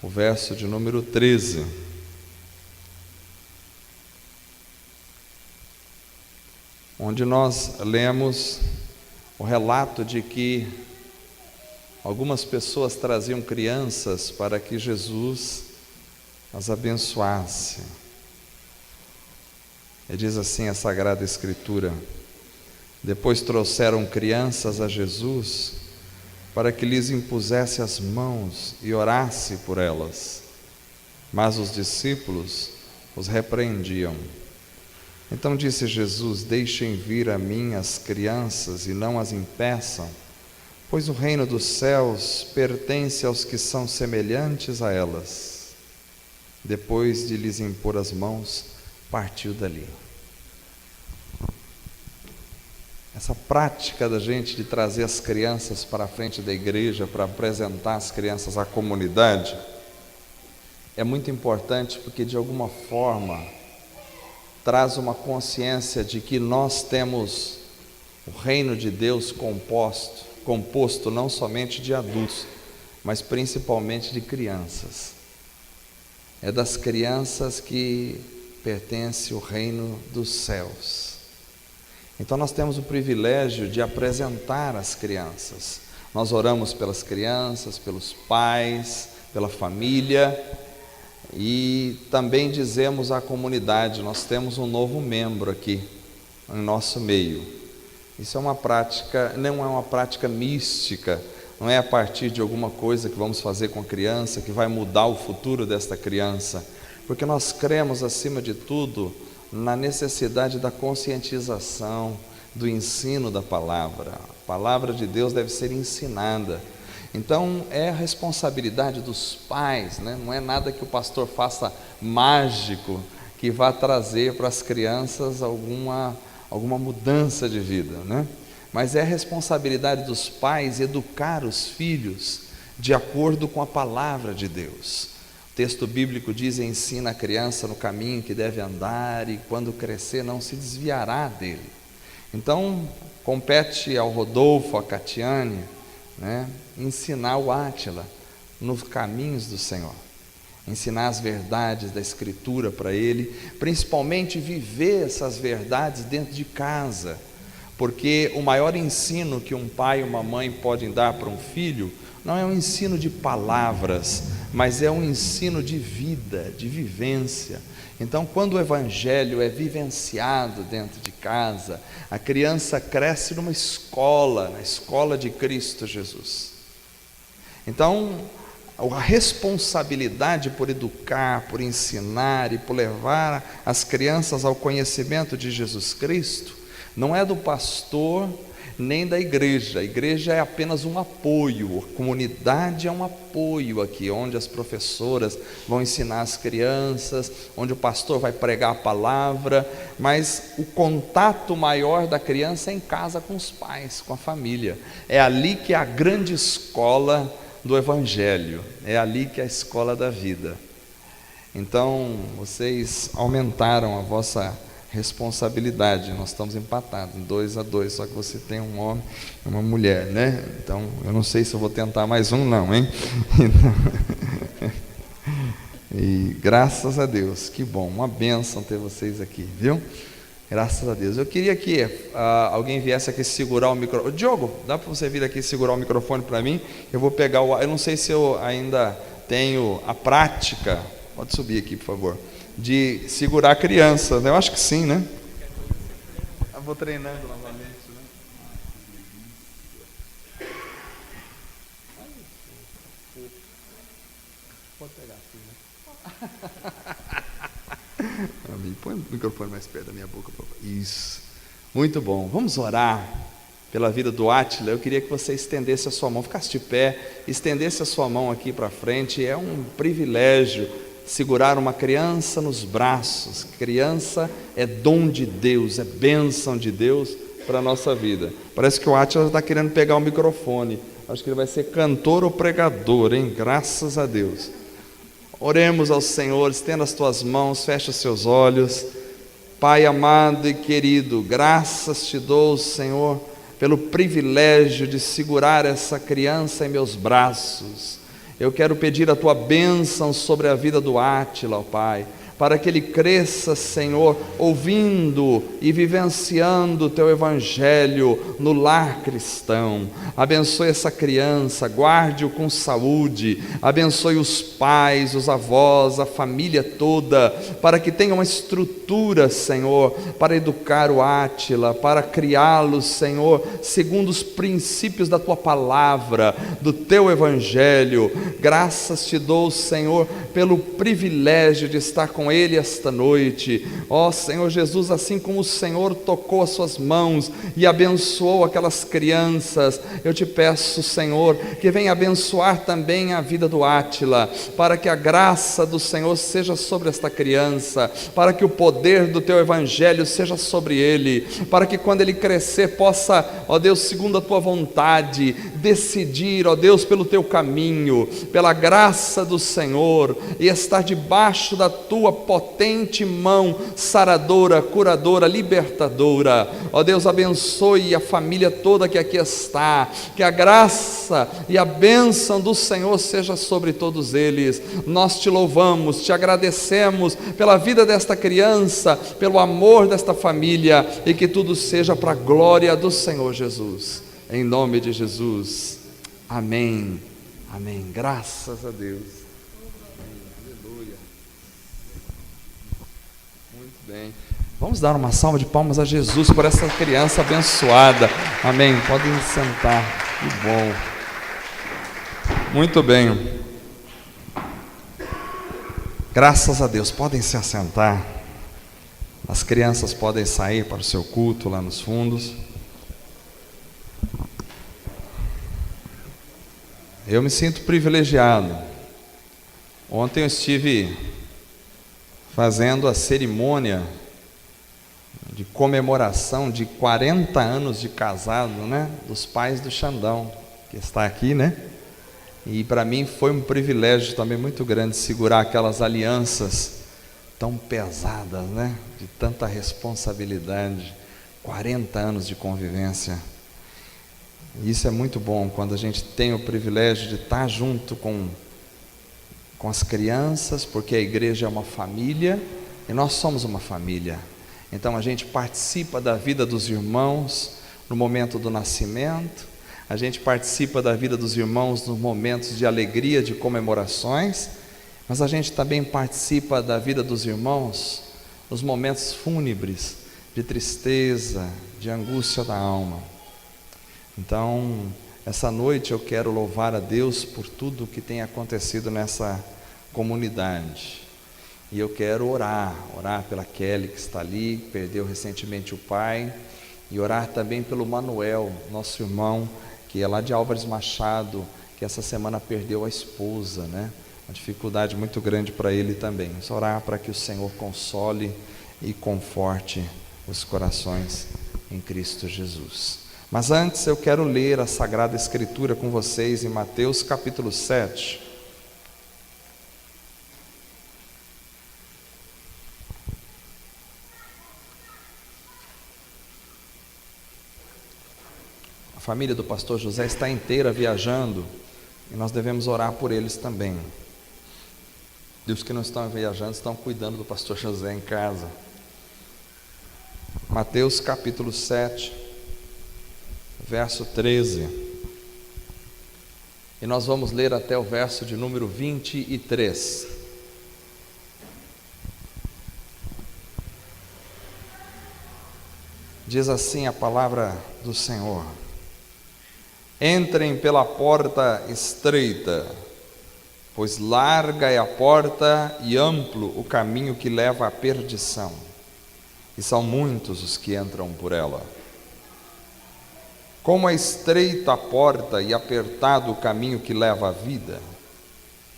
o verso de número 13. Onde nós lemos o relato de que algumas pessoas traziam crianças para que Jesus as abençoasse. E diz assim a Sagrada Escritura: depois trouxeram crianças a Jesus para que lhes impusesse as mãos e orasse por elas. Mas os discípulos os repreendiam. Então disse Jesus: deixem vir a mim as crianças e não as impeçam, pois o reino dos céus pertence aos que são semelhantes a elas. Depois de lhes impor as mãos, partiu dali. Essa prática da gente de trazer as crianças para a frente da igreja, para apresentar as crianças à comunidade, é muito importante, porque de alguma forma traz uma consciência de que nós temos o reino de Deus composto não somente de adultos, mas principalmente de crianças. É das crianças que pertence o reino dos céus. Então nós temos o privilégio de apresentar as crianças. Nós oramos pelas crianças, pelos pais, pela família, e também dizemos à comunidade: nós temos um novo membro aqui em nosso meio. Isso é uma prática, não é uma prática mística, não é a partir de alguma coisa que vamos fazer com a criança que vai mudar o futuro desta criança, porque nós cremos, acima de tudo, na necessidade da conscientização, do ensino da palavra. A palavra de Deus deve ser ensinada. Então é a responsabilidade dos pais, né? Não é nada que o pastor faça mágico que vá trazer para as crianças alguma mudança de vida, né? Mas é a responsabilidade dos pais educar os filhos de acordo com a palavra de Deus. O texto bíblico diz: ensina a criança no caminho que deve andar, e quando crescer não se desviará dele. Então compete ao Rodolfo, à Catiane, né, ensinar o Átila nos caminhos do Senhor, ensinar as verdades da Escritura para ele, principalmente viver essas verdades dentro de casa, porque o maior ensino que um pai e uma mãe podem dar para um filho não é um ensino de palavras, mas é um ensino de vida, de vivência. Então, quando o Evangelho é vivenciado dentro de casa, a criança cresce numa escola, na escola de Cristo Jesus. Então, a responsabilidade por educar, por ensinar e por levar as crianças ao conhecimento de Jesus Cristo não é do pastor nem da igreja. A igreja é apenas um apoio, a comunidade é um apoio aqui, onde as professoras vão ensinar as crianças, onde o pastor vai pregar a palavra, mas o contato maior da criança é em casa com os pais, com a família. É ali que é a grande escola do Evangelho, é ali que é a escola da vida. Então, vocês aumentaram a vossa responsabilidade. Nós estamos empatados, 2-2, só que você tem um homem e uma mulher, né? Então, eu não sei se eu vou tentar mais um não, hein? Então, e graças a Deus, que bom, uma bênção ter vocês aqui, viu? Graças a Deus. Eu queria que alguém viesse aqui segurar o microfone. Diogo, dá para você vir aqui segurar o microfone para mim? Eu vou pegar eu não sei se eu ainda tenho a prática, pode subir aqui, por favor, de segurar a criança. Eu acho que sim, né? Eu vou treinando novamente, né? Pode pegar assim, né? Põe o microfone mais perto da minha boca, por favor. Isso. Muito bom. Vamos orar pela vida do Átila. Eu queria que você estendesse a sua mão, ficasse de pé, estendesse a sua mão aqui para frente. É um privilégio segurar uma criança nos braços. Criança é dom de Deus, é bênção de Deus para a nossa vida. Parece que o Átila está querendo pegar o microfone. Acho que ele vai ser cantor ou pregador, hein? Graças a Deus. Oremos ao Senhor, estenda as tuas mãos, fecha os seus olhos. Pai amado e querido, graças te dou, Senhor, pelo privilégio de segurar essa criança em meus braços. Eu quero pedir a tua bênção sobre a vida do Átila, ó Pai, para que ele cresça, Senhor, ouvindo e vivenciando o teu evangelho no lar cristão. Abençoe essa criança, guarde-o com saúde, abençoe os pais, os avós, a família toda, para que tenha uma estrutura, Senhor, para educar o Átila, para criá-lo, Senhor, segundo os princípios da tua palavra, do teu evangelho. Graças te dou, Senhor, pelo privilégio de estar com ele esta noite. Ó Senhor Jesus, assim como o Senhor tocou as suas mãos e abençoou aquelas crianças, eu te peço, Senhor, que venha abençoar também a vida do Átila, para que a graça do Senhor seja sobre esta criança, para que o poder do teu evangelho seja sobre ele, para que quando ele crescer possa, ó Deus, segundo a tua vontade, decidir, ó Deus, pelo teu caminho, pela graça do Senhor, e estar debaixo da tua potente mão saradora, curadora, libertadora. Ó Deus, abençoe a família toda que aqui está, que a graça e a bênção do Senhor seja sobre todos eles. Nós te louvamos, te agradecemos pela vida desta criança, pelo amor desta família, e que tudo seja para a glória do Senhor Jesus, em nome de Jesus, amém, amém, graças a Deus. Bem, vamos dar uma salva de palmas a Jesus por essa criança abençoada. Amém. Podem sentar. Que bom. Muito bem. Graças a Deus. Podem se assentar. As crianças podem sair para o seu culto lá nos fundos. Eu me sinto privilegiado. Ontem eu estive fazendo a cerimônia de comemoração de 40 anos de casado, né, dos pais do Xandão, que está aqui, né? E para mim foi um privilégio também muito grande segurar aquelas alianças tão pesadas, né, de tanta responsabilidade, 40 anos de convivência. E isso é muito bom quando a gente tem o privilégio de estar junto com as crianças, porque a igreja é uma família e nós somos uma família. Então a gente participa da vida dos irmãos no momento do nascimento, a gente participa da vida dos irmãos nos momentos de alegria, de comemorações, mas a gente também participa da vida dos irmãos nos momentos fúnebres, de tristeza, de angústia da alma. Então, essa noite eu quero louvar a Deus por tudo que tem acontecido nessa comunidade. E eu quero orar pela Kelly que está ali, perdeu recentemente o pai, e orar também pelo Manuel, nosso irmão, que é lá de Álvares Machado, que essa semana perdeu a esposa, né? Uma dificuldade muito grande para ele também. Vamos orar para que o Senhor console e conforte os corações em Cristo Jesus. Mas antes eu quero ler a Sagrada Escritura com vocês em Mateus capítulo 7. A família do pastor José está inteira viajando e nós devemos orar por eles também. E os que não estão viajando estão cuidando do pastor José em casa. Mateus capítulo 7, verso 13. E nós vamos ler até o verso de número 23. Diz assim a palavra do Senhor: entrem pela porta estreita, pois larga é a porta e amplo o caminho que leva à perdição, e são muitos os que entram por ela. Como é estreita a porta e apertado o caminho que leva à vida,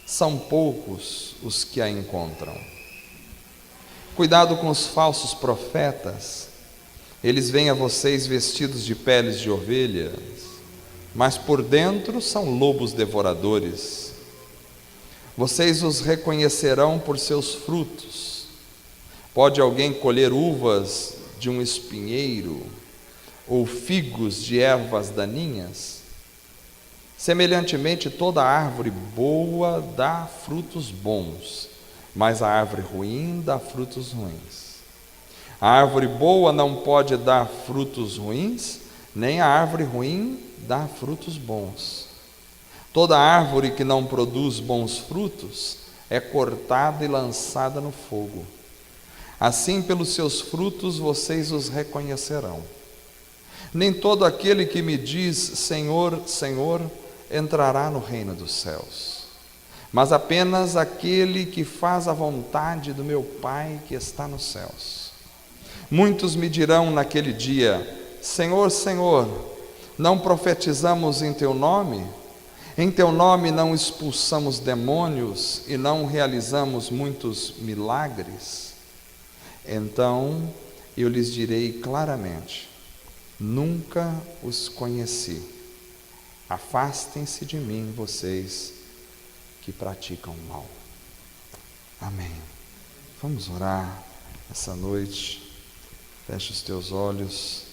são poucos os que a encontram. Cuidado com os falsos profetas, eles vêm a vocês vestidos de peles de ovelhas, mas por dentro são lobos devoradores. Vocês os reconhecerão por seus frutos. Pode alguém colher uvas de um espinheiro ou figos de ervas daninhas? Semelhantemente, toda árvore boa dá frutos bons, mas a árvore ruim dá frutos ruins. A árvore boa não pode dar frutos ruins, nem a árvore ruim dá frutos bons. Toda árvore que não produz bons frutos é cortada e lançada no fogo. Assim, pelos seus frutos vocês os reconhecerão. Nem todo aquele que me diz Senhor, Senhor, entrará no reino dos céus, mas apenas aquele que faz a vontade do meu Pai que está nos céus. Muitos me dirão naquele dia: Senhor, Senhor, não profetizamos em teu nome? Em teu nome não expulsamos demônios e não realizamos muitos milagres? Então eu lhes direi claramente: nunca os conheci. Afastem-se de mim, vocês que praticam o mal. Amém. Vamos orar essa noite. Feche os teus olhos.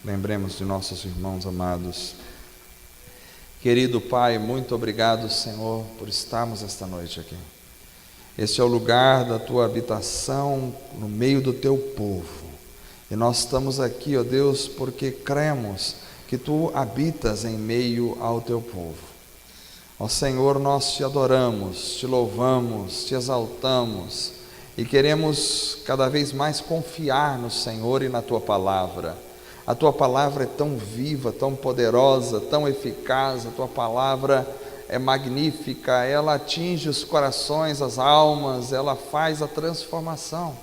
Lembremos de nossos irmãos amados. Querido Pai, muito obrigado, Senhor, por estarmos esta noite aqui. Este é o lugar da tua habitação no meio do teu povo. E nós estamos aqui, ó Deus, porque cremos que tu habitas em meio ao teu povo. Ó Senhor, nós te adoramos, te louvamos, te exaltamos e queremos cada vez mais confiar no Senhor e na tua palavra. A tua palavra é tão viva, tão poderosa, tão eficaz, a tua palavra é magnífica, ela atinge os corações, as almas, ela faz a transformação.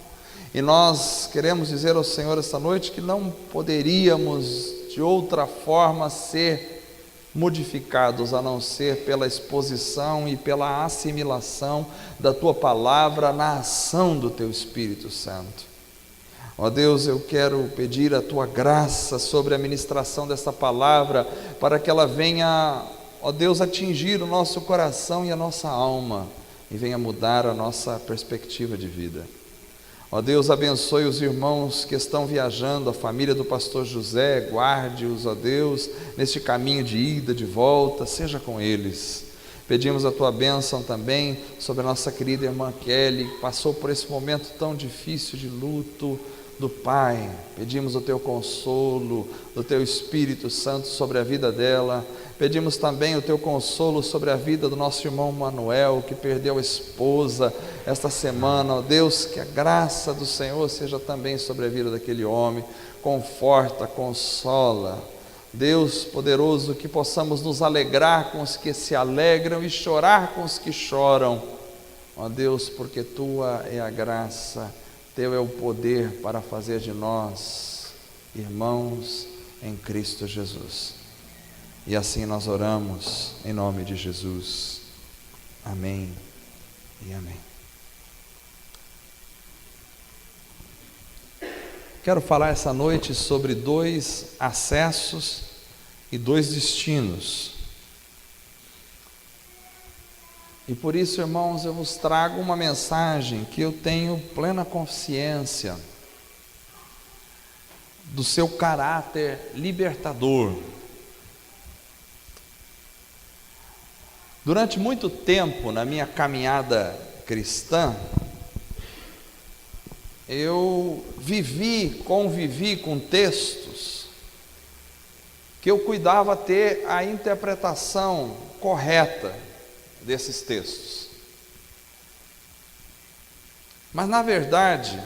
E nós queremos dizer ao Senhor esta noite que não poderíamos de outra forma ser modificados, a não ser pela exposição e pela assimilação da tua palavra na ação do teu Espírito Santo. Ó Deus, eu quero pedir a tua graça sobre a ministração desta palavra, para que ela venha, ó Deus, atingir o nosso coração e a nossa alma, e venha mudar a nossa perspectiva de vida. Ó Deus, abençoe os irmãos que estão viajando, a família do pastor José, guarde-os, ó Deus, neste caminho de ida, de volta, seja com eles. Pedimos a tua bênção também sobre a nossa querida irmã Kelly, que passou por esse momento tão difícil de luto do Pai. Pedimos o teu consolo, do teu Espírito Santo sobre a vida dela. Pedimos também o teu consolo sobre a vida do nosso irmão Manuel, que perdeu a esposa esta semana. Ó Deus, que a graça do Senhor seja também sobre a vida daquele homem. Conforta, consola. Deus poderoso, que possamos nos alegrar com os que se alegram e chorar com os que choram. Ó Deus, porque tua é a graça, teu é o poder para fazer de nós irmãos em Cristo Jesus. E assim nós oramos em nome de Jesus. Amém e amém. Quero falar essa noite sobre 2 acessos e 2 destinos. E por isso, irmãos, eu vos trago uma mensagem que eu tenho plena consciência do seu caráter libertador. Durante muito tempo na minha caminhada cristã, eu convivi com textos que eu cuidava ter a interpretação correta desses textos. Mas na verdade,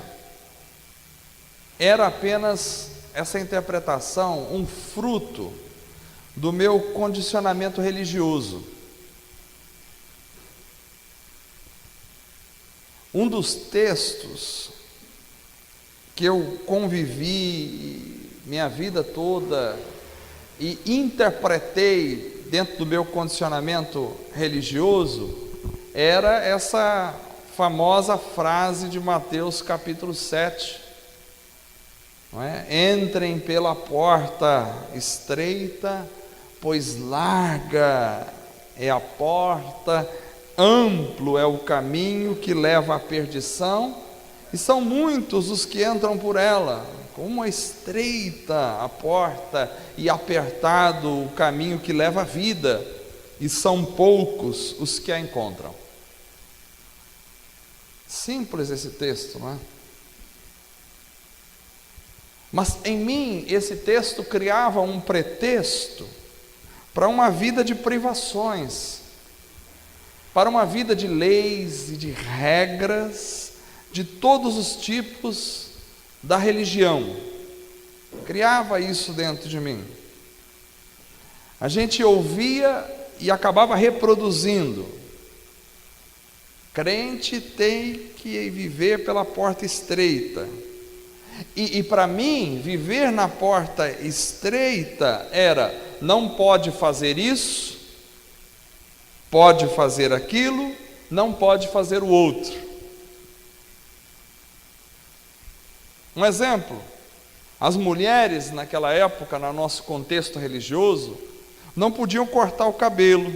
era apenas essa interpretação um fruto do meu condicionamento religioso. Um dos textos que eu convivi minha vida toda e interpretei dentro do meu condicionamento religioso era essa famosa frase de Mateus capítulo 7, não é? Entrem pela porta estreita, pois larga é a porta, amplo é o caminho que leva à perdição, e são muitos os que entram por ela. Como é estreita a porta e apertado o caminho que leva à vida, e são poucos os que a encontram. Simples esse texto, não é? Mas em mim, esse texto criava um pretexto para uma vida de privações, para uma vida de leis e de regras, de todos os tipos da religião. Criava isso dentro de mim. A gente ouvia e acabava reproduzindo. Crente tem que viver pela porta estreita. E para mim, viver na porta estreita era: não pode fazer isso, pode fazer aquilo, não pode fazer o outro. Um exemplo: as mulheres naquela época, no nosso contexto religioso, não podiam cortar o cabelo,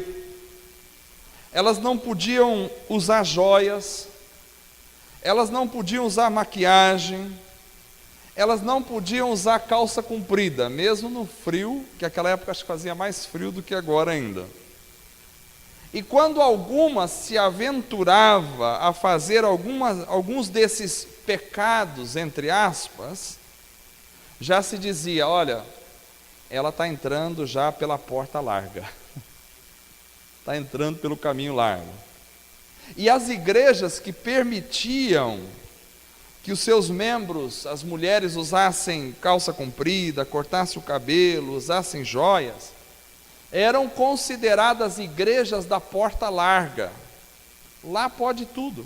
elas não podiam usar joias, elas não podiam usar maquiagem, elas não podiam usar calça comprida, mesmo no frio, que naquela época acho que fazia mais frio do que agora ainda. E quando alguma se aventurava a fazer alguns desses pecados, entre aspas, já se dizia: olha, ela está entrando já pela porta larga, está entrando pelo caminho largo. E as igrejas que permitiam que os seus membros, as mulheres, usassem calça comprida, cortassem o cabelo, usassem joias, eram consideradas igrejas da porta larga. Lá pode tudo.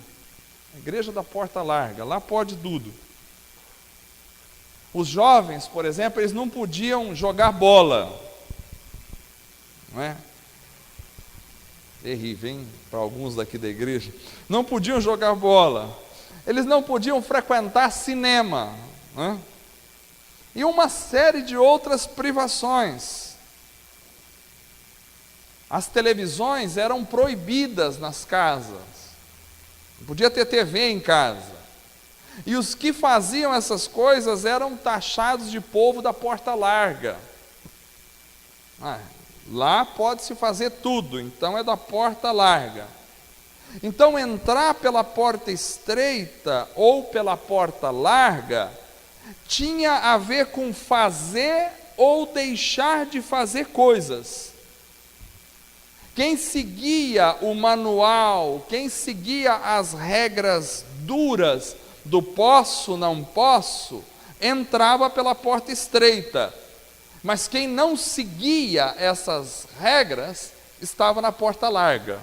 A igreja da porta larga, lá pode tudo. Os jovens, por exemplo, eles não podiam jogar bola. Não é? Terrível, hein? Para alguns daqui da igreja. Não podiam jogar bola. Eles não podiam frequentar cinema. Não é? E uma série de outras privações. As televisões eram proibidas nas casas. Não podia ter TV em casa. E os que faziam essas coisas eram taxados de povo da porta larga. Lá pode-se fazer tudo, então é da porta larga. Então entrar pela porta estreita ou pela porta larga tinha a ver com fazer ou deixar de fazer coisas. Quem seguia o manual, quem seguia as regras duras do posso, não posso, entrava pela porta estreita. Mas quem não seguia essas regras, estava na porta larga.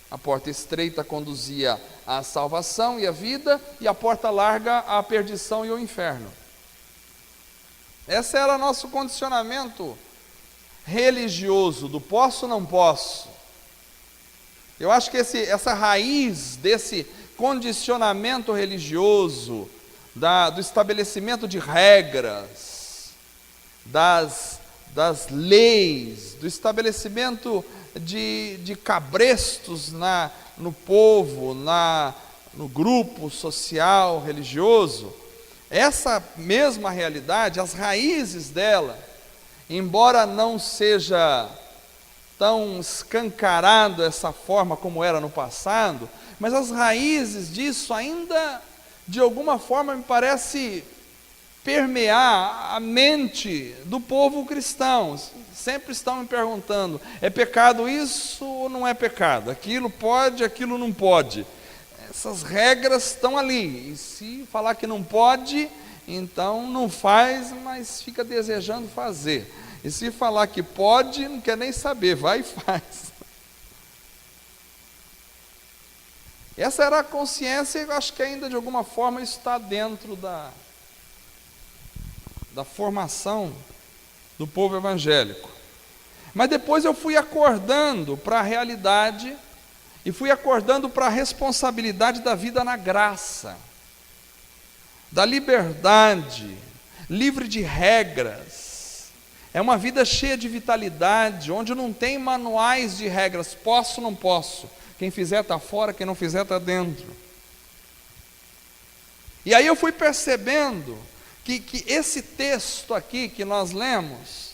A porta estreita conduzia à salvação e à vida, e a porta larga à perdição e ao inferno. Esse era nosso condicionamento religioso, do posso, não posso. Eu acho que essa raiz desse condicionamento religioso, do estabelecimento de regras, das leis, do estabelecimento de cabrestos no povo, no grupo social, religioso, essa mesma realidade, as raízes dela, embora não seja tão escancarado essa forma como era no passado, mas as raízes disso ainda, de alguma forma, me parece permear a mente do povo cristão. Sempre estão me perguntando: é pecado isso ou não é pecado? Aquilo pode, aquilo não pode. Essas regras estão ali, e se falar que não pode, então não faz, mas fica desejando fazer. E se falar que pode, não quer nem saber, vai e faz. Essa era a consciência, e eu acho que ainda de alguma forma isso está dentro da formação do povo evangélico. Mas depois eu fui acordando para a realidade, e fui acordando para a responsabilidade da vida na graça, da liberdade, livre de regras. É uma vida cheia de vitalidade, onde não tem manuais de regras, posso, não posso. Quem fizer está fora, quem não fizer está dentro. E aí eu fui percebendo que esse texto aqui que nós lemos,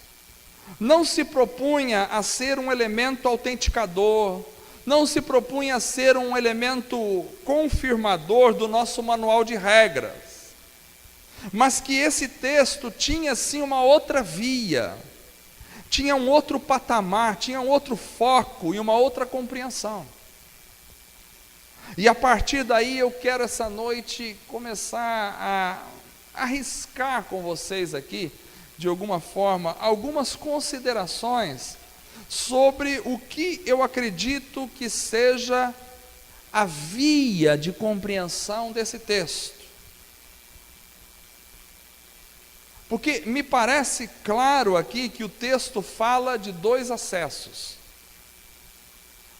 não se propunha a ser um elemento autenticador, não se propunha a ser um elemento confirmador do nosso manual de regras, mas que esse texto tinha sim uma outra via, tinha um outro patamar, tinha um outro foco e uma outra compreensão. E a partir daí eu quero essa noite começar a arriscar com vocês aqui, de alguma forma, algumas considerações sobre o que eu acredito que seja a via de compreensão desse texto. Porque me parece claro aqui que o texto fala de dois acessos.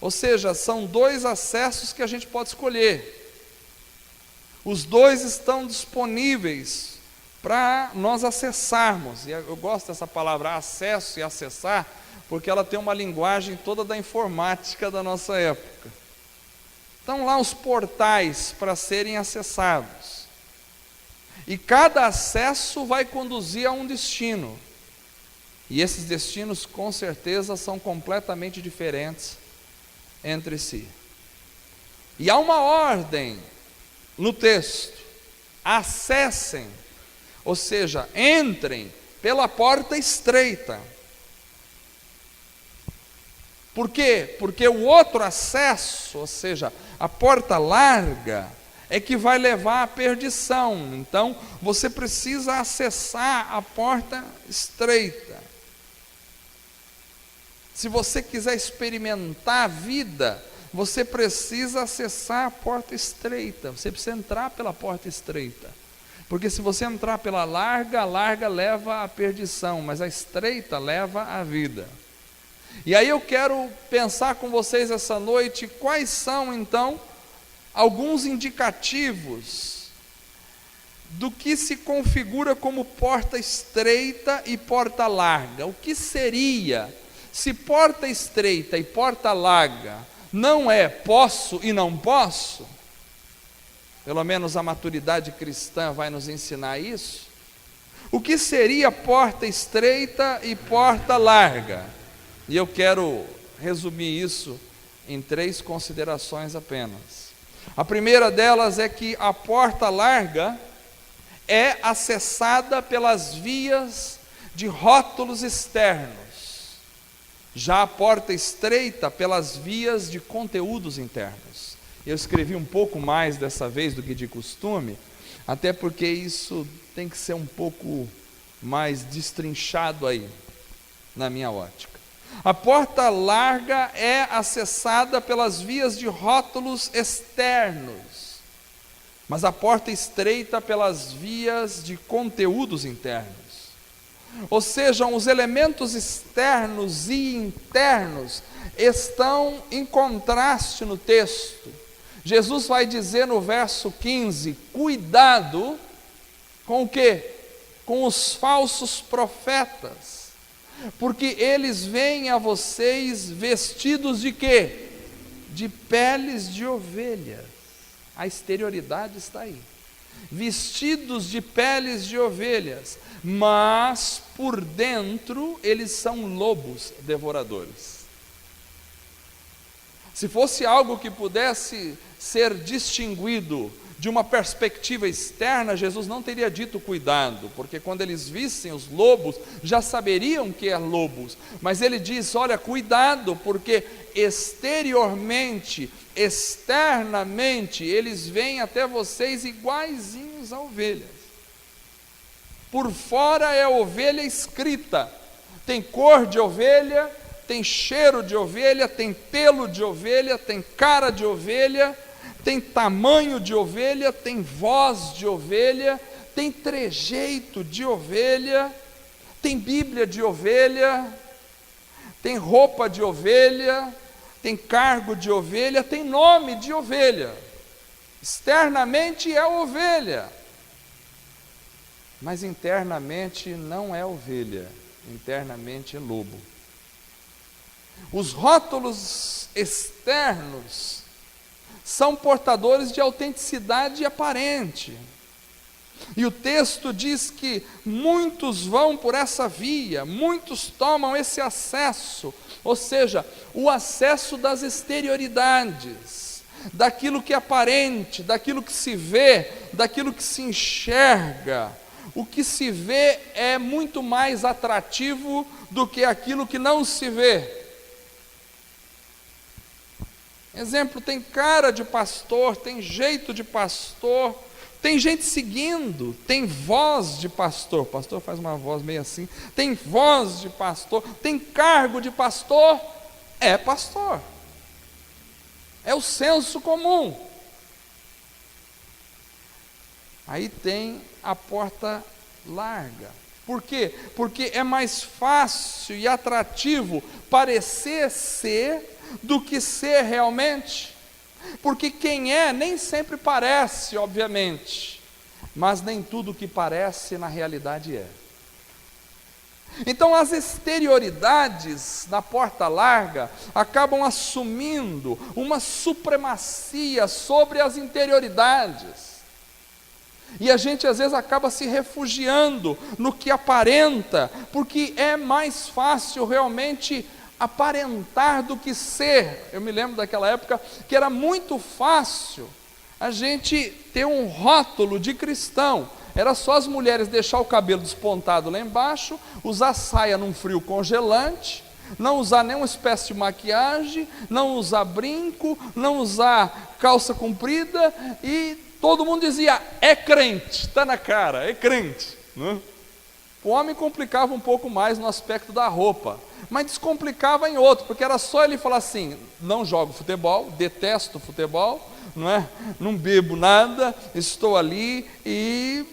Ou seja, são dois acessos que a gente pode escolher. Os dois estão disponíveis para nós acessarmos. E eu gosto dessa palavra acesso e acessar, porque ela tem uma linguagem toda da informática da nossa época. Estão lá os portais para serem acessados. E cada acesso vai conduzir a um destino. E esses destinos, com certeza, são completamente diferentes entre si. E há uma ordem no texto: acessem, ou seja, entrem pela porta estreita. Por quê? Porque o outro acesso, ou seja, a porta larga, é que vai levar à perdição. Então, você precisa acessar a porta estreita. Se você quiser experimentar a vida, você precisa acessar a porta estreita. Você precisa entrar pela porta estreita. Porque se você entrar pela larga, a larga leva à perdição, mas a estreita leva à vida. E aí eu quero pensar com vocês essa noite quais são então alguns indicativos do que se configura como porta estreita e porta larga. O que seria se porta estreita e porta larga não é posso e não posso? Pelo menos a maturidade cristã vai nos ensinar isso. O que seria porta estreita e porta larga? E eu quero resumir isso em 3 considerações apenas. A primeira delas é que a porta larga é acessada pelas vias de rótulos externos, já a porta estreita pelas vias de conteúdos internos. Eu escrevi um pouco mais dessa vez do que de costume, até porque isso tem que ser um pouco mais destrinchado aí, na minha ótica. A porta larga é acessada pelas vias de rótulos externos, mas a porta estreita pelas vias de conteúdos internos. Ou seja, os elementos externos e internos estão em contraste no texto. Jesus vai dizer no verso 15, cuidado com o quê? Com os falsos profetas, porque eles vêm a vocês vestidos de quê? De peles de ovelhas. A exterioridade está aí. Vestidos de peles de ovelhas, mas por dentro eles são lobos devoradores. Se fosse algo que pudesse ser distinguido de uma perspectiva externa, Jesus não teria dito cuidado, porque quando eles vissem os lobos, já saberiam que é lobos, mas ele diz, olha, cuidado, porque exteriormente, externamente, eles vêm até vocês iguaizinhos a ovelhas. Por fora é ovelha escrita, tem cor de ovelha, tem cheiro de ovelha, tem pelo de ovelha, tem cara de ovelha, tem tamanho de ovelha, tem voz de ovelha, tem trejeito de ovelha, tem Bíblia de ovelha, tem roupa de ovelha, tem cargo de ovelha, tem nome de ovelha. Externamente é ovelha, mas internamente não é ovelha, internamente é lobo. Os rótulos externos são portadores de autenticidade aparente. E o texto diz que muitos vão por essa via, muitos tomam esse acesso, ou seja, o acesso das exterioridades, daquilo que é aparente, daquilo que se vê, daquilo que se enxerga. O que se vê é muito mais atrativo do que aquilo que não se vê. Exemplo, tem cara de pastor, tem jeito de pastor, tem gente seguindo, tem voz de pastor. O pastor faz uma voz meio assim. Tem voz de pastor, tem cargo de pastor. É pastor. É o senso comum. Aí tem a porta larga. Por quê? Porque é mais fácil e atrativo parecer ser do que ser realmente. Porque quem é nem sempre parece, obviamente, mas nem tudo que parece na realidade é. Então as exterioridades na porta larga acabam assumindo uma supremacia sobre as interioridades. E a gente às vezes acaba se refugiando no que aparenta, porque é mais fácil realmente aparentar do que ser. Eu me lembro daquela época que era muito fácil a gente ter um rótulo de cristão. Era só as mulheres deixar o cabelo despontado lá embaixo, usar saia num frio congelante, não usar nenhuma espécie de maquiagem, não usar brinco, não usar calça comprida, e todo mundo dizia, é crente, está na cara, é crente, né? O homem complicava um pouco mais no aspecto da roupa, mas descomplicava em outro, porque era só ele falar assim, não jogo futebol, detesto futebol, não é? Não bebo nada, estou ali e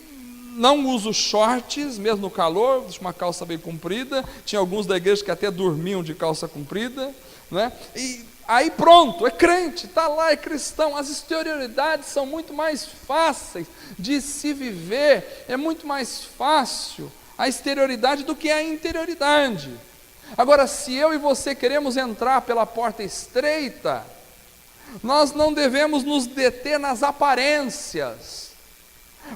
não uso shorts, mesmo no calor, uma calça bem comprida. Tinha alguns da igreja que até dormiam de calça comprida, não é? E aí pronto, é crente, está lá, é cristão. As exterioridades são muito mais fáceis de se viver, é muito mais fácil a exterioridade do que a interioridade. Agora, se eu e você queremos entrar pela porta estreita, nós não devemos nos deter nas aparências,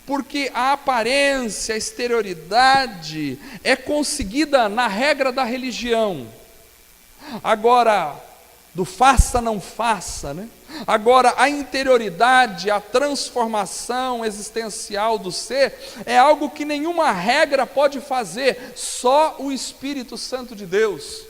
porque a aparência, a exterioridade é conseguida na regra da religião. Agora, do faça não faça, né? Agora, a interioridade, a transformação existencial do ser é algo que nenhuma regra pode fazer, só o Espírito Santo de Deus.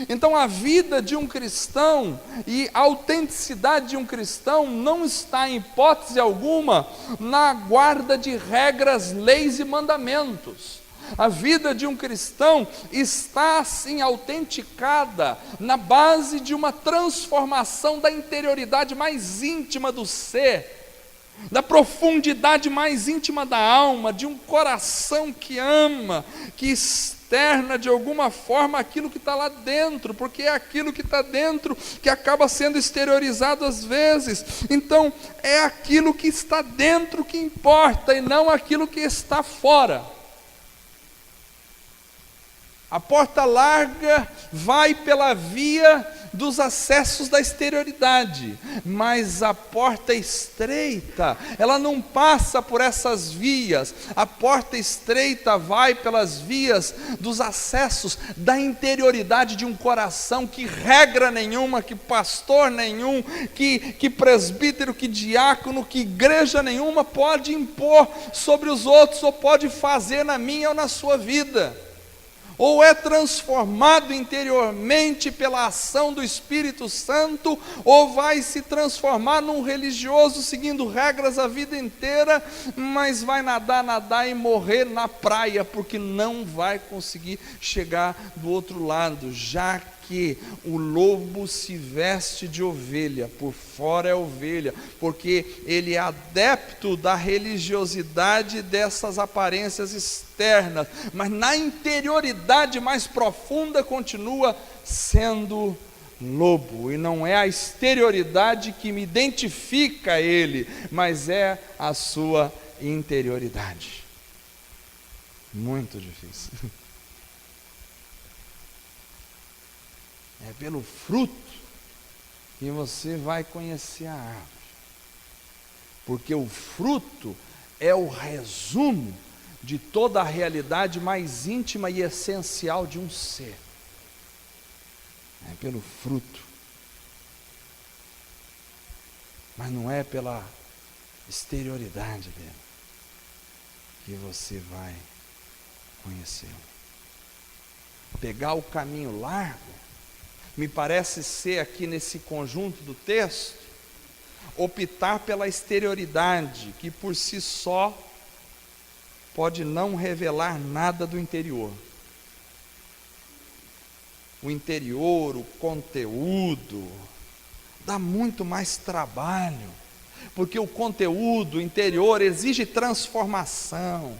Então a vida de um cristão e a autenticidade de um cristão não está em hipótese alguma na guarda de regras, leis e mandamentos. A vida de um cristão está assim autenticada na base de uma transformação da interioridade mais íntima do ser, da profundidade mais íntima da alma, de um coração que ama, que externa de alguma forma aquilo que está lá dentro, porque é aquilo que está dentro que acaba sendo exteriorizado às vezes. Então é aquilo que está dentro que importa e não aquilo que está fora. A porta larga vai pela via dos acessos da exterioridade, mas a porta estreita, ela não passa por essas vias. A porta estreita vai pelas vias dos acessos da interioridade de um coração que regra nenhuma, que pastor nenhum, que presbítero, que diácono, que igreja nenhuma pode impor sobre os outros, ou pode fazer na minha ou na sua vida. Ou é transformado interiormente pela ação do Espírito Santo, ou vai se transformar num religioso seguindo regras a vida inteira, mas vai nadar e morrer na praia, porque não vai conseguir chegar do outro lado, já que o lobo se veste de ovelha, por fora é ovelha, porque ele é adepto da religiosidade dessas aparências externas, mas na interioridade mais profunda continua sendo lobo, e não é a exterioridade que me identifica a ele, mas é a sua interioridade. Muito difícil. É pelo fruto que você vai conhecer a árvore, porque o fruto é o resumo de toda a realidade mais íntima e essencial de um ser. É pelo fruto, mas não é pela exterioridade dele que você vai conhecê-lo. Pegar o caminho largo, me parece ser aqui nesse conjunto do texto, optar pela exterioridade, que por si só pode não revelar nada do interior. O interior, o conteúdo, dá muito mais trabalho, porque o conteúdo, o interior, exige transformação,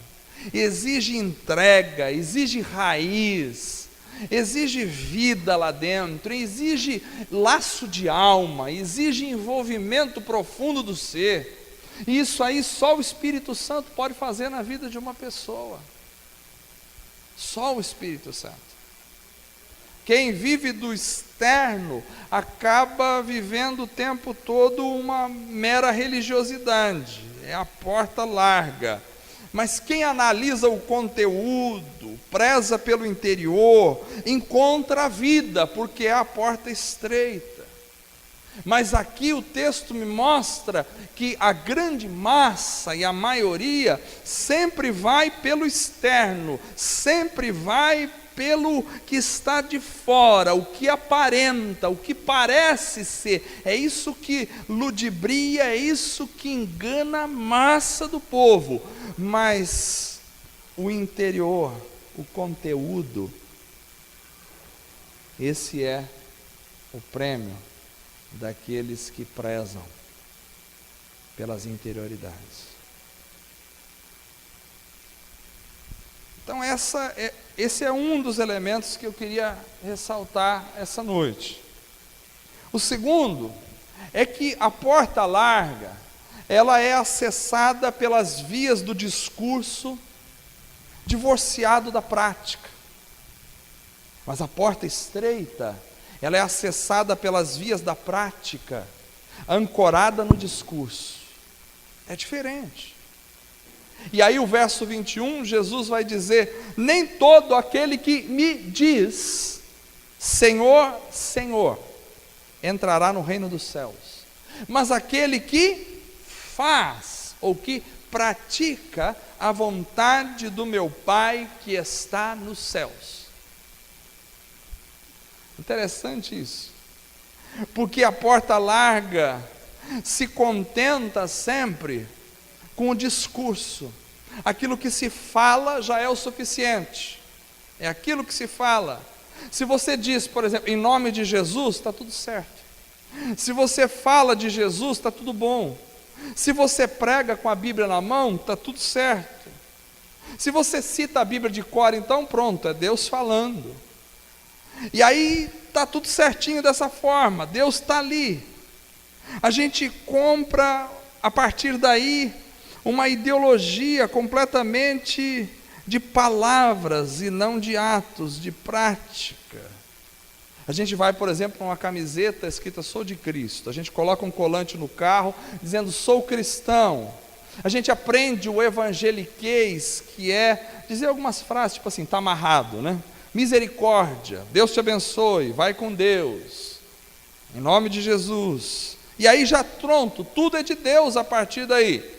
exige entrega, exige raiz, exige vida lá dentro, exige laço de alma, exige envolvimento profundo do ser. E isso aí só o Espírito Santo pode fazer na vida de uma pessoa. Só o Espírito Santo. Quem vive do externo acaba vivendo o tempo todo uma mera religiosidade, é a porta larga. Mas quem analisa o conteúdo, preza pelo interior, encontra a vida, porque é a porta estreita. Mas aqui o texto me mostra que a grande massa e a maioria sempre vai pelo externo, sempre vai pelo que está de fora, o que aparenta, o que parece ser. É isso que ludibria, é isso que engana a massa do povo. Mas o interior, o conteúdo, esse é o prêmio daqueles que prezam pelas interioridades. Então esse é um dos elementos que eu queria ressaltar essa noite. O segundo é que a porta larga, ela é acessada pelas vias do discurso divorciado da prática. Mas a porta estreita, ela é acessada pelas vias da prática, ancorada no discurso. É diferente. E aí o verso 21, Jesus vai dizer: nem todo aquele que me diz, Senhor, Senhor, entrará no reino dos céus, mas aquele que faz, ou que pratica a vontade do meu Pai que está nos céus. Interessante isso, porque a porta larga se contenta sempre com o discurso. Aquilo que se fala já é o suficiente, é aquilo que se fala. Se você diz, por exemplo, em nome de Jesus, está tudo certo. Se você fala de Jesus, está tudo bom. Se você prega com a Bíblia na mão, está tudo certo. Se você cita a Bíblia de cor, então pronto, é Deus falando. E aí está tudo certinho dessa forma, Deus está ali. A gente compra a partir daí uma ideologia completamente de palavras e não de atos, de prática. A gente vai, por exemplo, com uma camiseta escrita "Sou de Cristo", a gente coloca um colante no carro dizendo "Sou cristão". A gente aprende o evangeliquez, que é dizer algumas frases, tipo assim, está amarrado, né? Misericórdia, Deus te abençoe, vai com Deus, em nome de Jesus. E aí já pronto, tudo é de Deus a partir daí.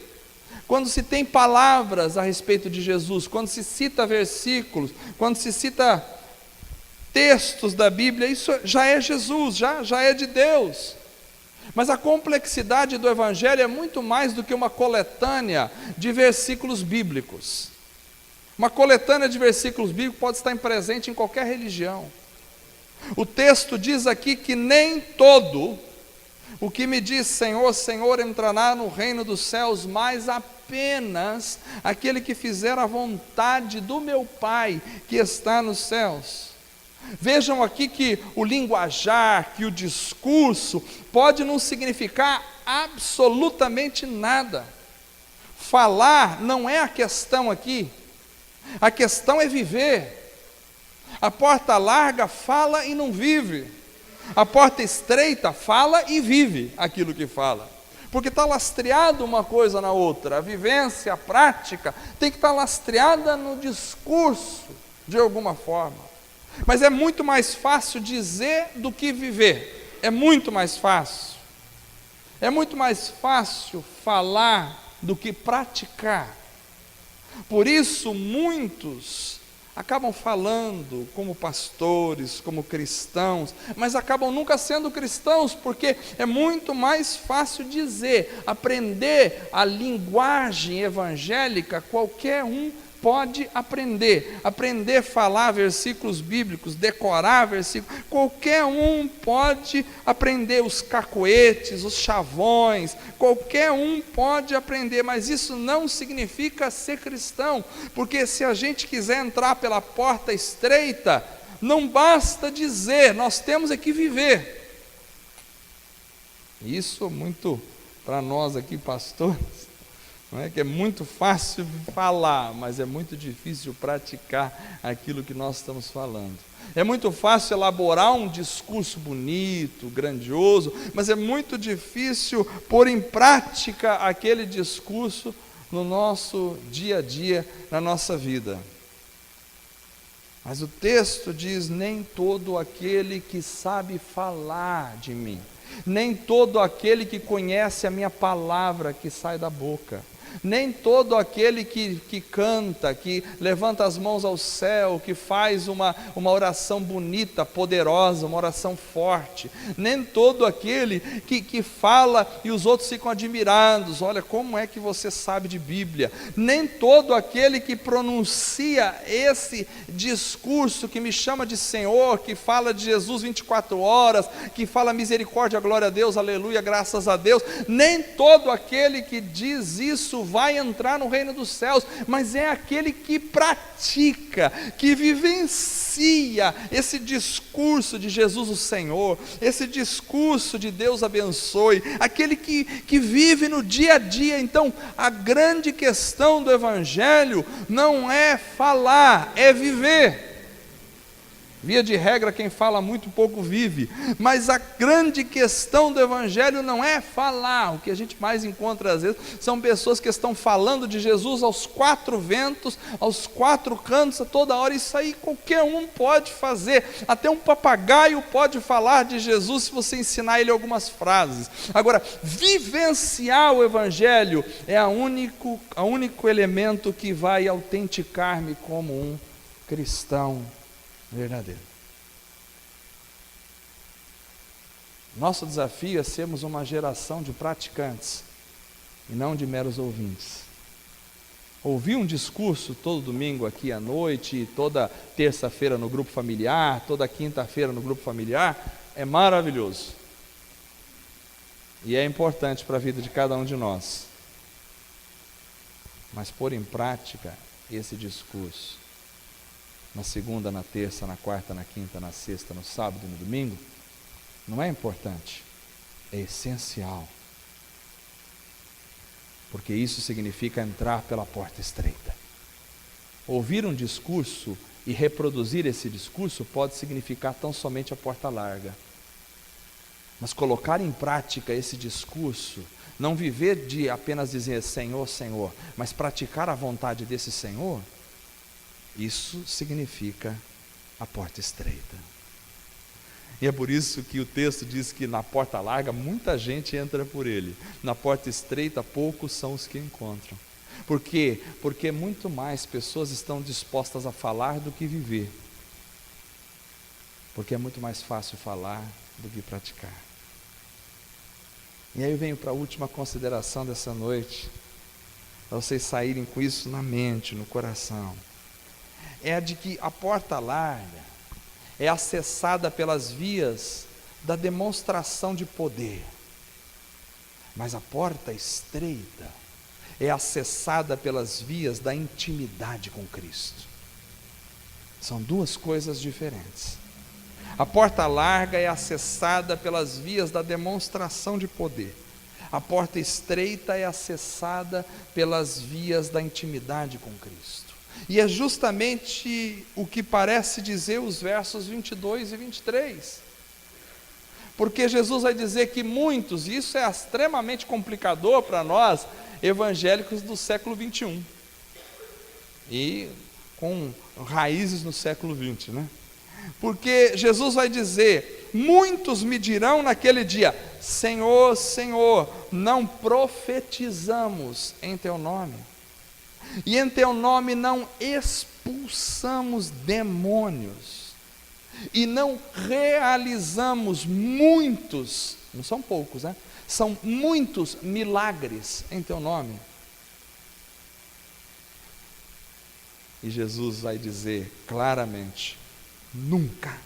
Quando se tem palavras a respeito de Jesus, quando se cita versículos, quando se cita textos da Bíblia, isso já é Jesus, já é de Deus. Mas a complexidade do Evangelho é muito mais do que uma coletânea de versículos bíblicos. Uma coletânea de versículos bíblicos pode estar presente em qualquer religião. O texto diz aqui que nem todo o que me diz Senhor, Senhor entrará no reino dos céus, mas apenas aquele que fizer a vontade do meu Pai que está nos céus. Vejam aqui que o linguajar, que o discurso pode não significar absolutamente nada. Falar não é a questão aqui, a questão é viver. A porta larga fala e não vive. A porta estreita fala e vive aquilo que fala. porque está lastreado uma coisa na outra. A vivência, a prática, tem que estar lastreada no discurso, de alguma forma. Mas é muito mais fácil dizer do que viver. É muito mais fácil. É muito mais fácil falar do que praticar. Por isso, muitos acabam falando como pastores, como cristãos, mas acabam nunca sendo cristãos, porque é muito mais fácil dizer, aprender a linguagem evangélica, qualquer um pode aprender a falar versículos bíblicos, decorar versículos, qualquer um pode aprender os cacoetes, os chavões, qualquer um pode aprender, mas isso não significa ser cristão, porque se a gente quiser entrar pela porta estreita, não basta dizer, nós temos é que viver. Isso muito para nós aqui, pastores, não é que é muito fácil falar, mas é muito difícil praticar aquilo que nós estamos falando. É muito fácil elaborar um discurso bonito, grandioso, mas é muito difícil pôr em prática aquele discurso no nosso dia a dia, na nossa vida. Mas o texto diz: nem todo aquele que sabe falar de mim, nem todo aquele que conhece a minha palavra que sai da boca, nem todo aquele que canta, que levanta as mãos ao céu, que faz uma oração bonita, poderosa, uma oração forte, nem todo aquele que fala e os outros ficam admirados, olha como é que você sabe de Bíblia, nem todo aquele que pronuncia esse discurso que me chama de Senhor, que fala de Jesus 24 horas, que fala misericórdia, glória a Deus, aleluia, graças a Deus, nem todo aquele que diz isso vai entrar no reino dos céus, mas é aquele que pratica, que vivencia esse discurso de Jesus o Senhor, esse discurso de Deus abençoe, aquele que vive no dia a dia. Então, a grande questão do Evangelho não é falar, é viver. Via de regra, quem fala muito pouco vive, mas a grande questão do Evangelho não é falar. O que a gente mais encontra às vezes são pessoas que estão falando de Jesus aos quatro ventos, aos quatro cantos, a toda hora. Isso aí qualquer um pode fazer, até um papagaio pode falar de Jesus se você ensinar ele algumas frases. Agora, vivenciar o Evangelho é o único elemento que vai autenticar-me como um cristão verdadeiro. Nosso desafio é sermos uma geração de praticantes e não de meros ouvintes. Ouvir um discurso todo domingo aqui à noite, toda terça-feira no grupo familiar, toda quinta-feira no grupo familiar, é maravilhoso. E é importante para a vida de cada um de nós. Mas pôr em prática esse discurso na segunda, na terça, na quarta, na quinta, na sexta, no sábado e no domingo, não é importante, é essencial. Porque isso significa entrar pela porta estreita. Ouvir um discurso e reproduzir esse discurso pode significar tão somente a porta larga. Mas colocar em prática esse discurso, não viver de apenas dizer Senhor, Senhor, mas praticar a vontade desse Senhor, isso significa a porta estreita. E é por isso que o texto diz que na porta larga muita gente entra por ele, na porta estreita poucos são os que encontram. Por quê? Porque muito mais pessoas estão dispostas a falar do que viver. Porque é muito mais fácil falar do que praticar. E aí eu venho para a última consideração dessa noite, para vocês saírem com isso na mente, no coração. É a de que a porta larga é acessada pelas vias da demonstração de poder, mas a porta estreita é acessada pelas vias da intimidade com Cristo. São duas coisas diferentes. A porta larga é acessada pelas vias da demonstração de poder. A porta estreita é acessada pelas vias da intimidade com Cristo. E é justamente o que parece dizer os versos 22 e 23. Porque Jesus vai dizer que muitos, e isso é extremamente complicador para nós, evangélicos do século 21, e com raízes no século 20, né? Porque Jesus vai dizer: muitos me dirão naquele dia: Senhor, Senhor, não profetizamos em teu nome, e em teu nome não expulsamos demônios, e não realizamos muitos, não são poucos, né? São muitos milagres em teu nome. E Jesus vai dizer claramente: nunca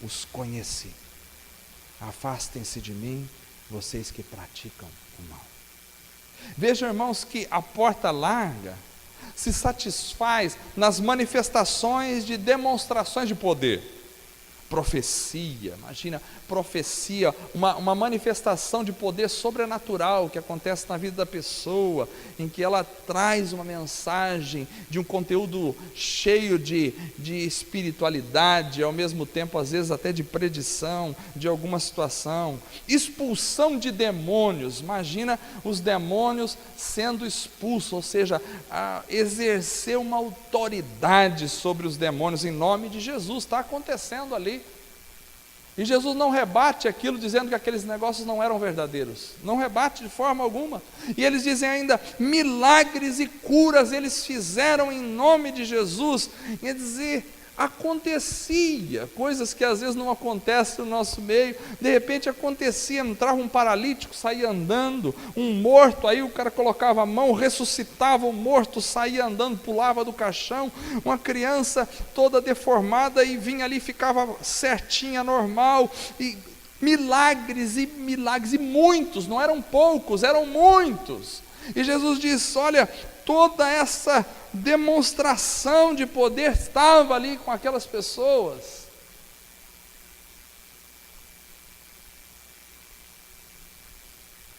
os conheci. Afastem-se de mim, vocês que praticam o mal. Vejam, irmãos, que a porta larga se satisfaz nas manifestações de demonstrações de poder. Profecia, imagina, profecia, uma manifestação de poder sobrenatural que acontece na vida da pessoa, em que ela traz uma mensagem de um conteúdo cheio de espiritualidade, ao mesmo tempo, às vezes, até de predição de alguma situação. Expulsão de demônios, imagina os demônios sendo expulsos, ou seja, exercer uma autoridade sobre os demônios em nome de Jesus, está acontecendo ali. E Jesus não rebate aquilo dizendo que aqueles negócios não eram verdadeiros, não rebate de forma alguma. E eles dizem ainda: milagres e curas eles fizeram em nome de Jesus. Quer dizer, acontecia coisas que às vezes não acontecem no nosso meio. De repente acontecia, entrava um paralítico, saía andando, um morto, aí o cara colocava a mão, ressuscitava o morto, saía andando, pulava do caixão, uma criança toda deformada e vinha ali, ficava certinha, normal, e milagres e milagres, e muitos, não eram poucos, eram muitos. E Jesus diz: olha, toda essa demonstração de poder estava ali com aquelas pessoas.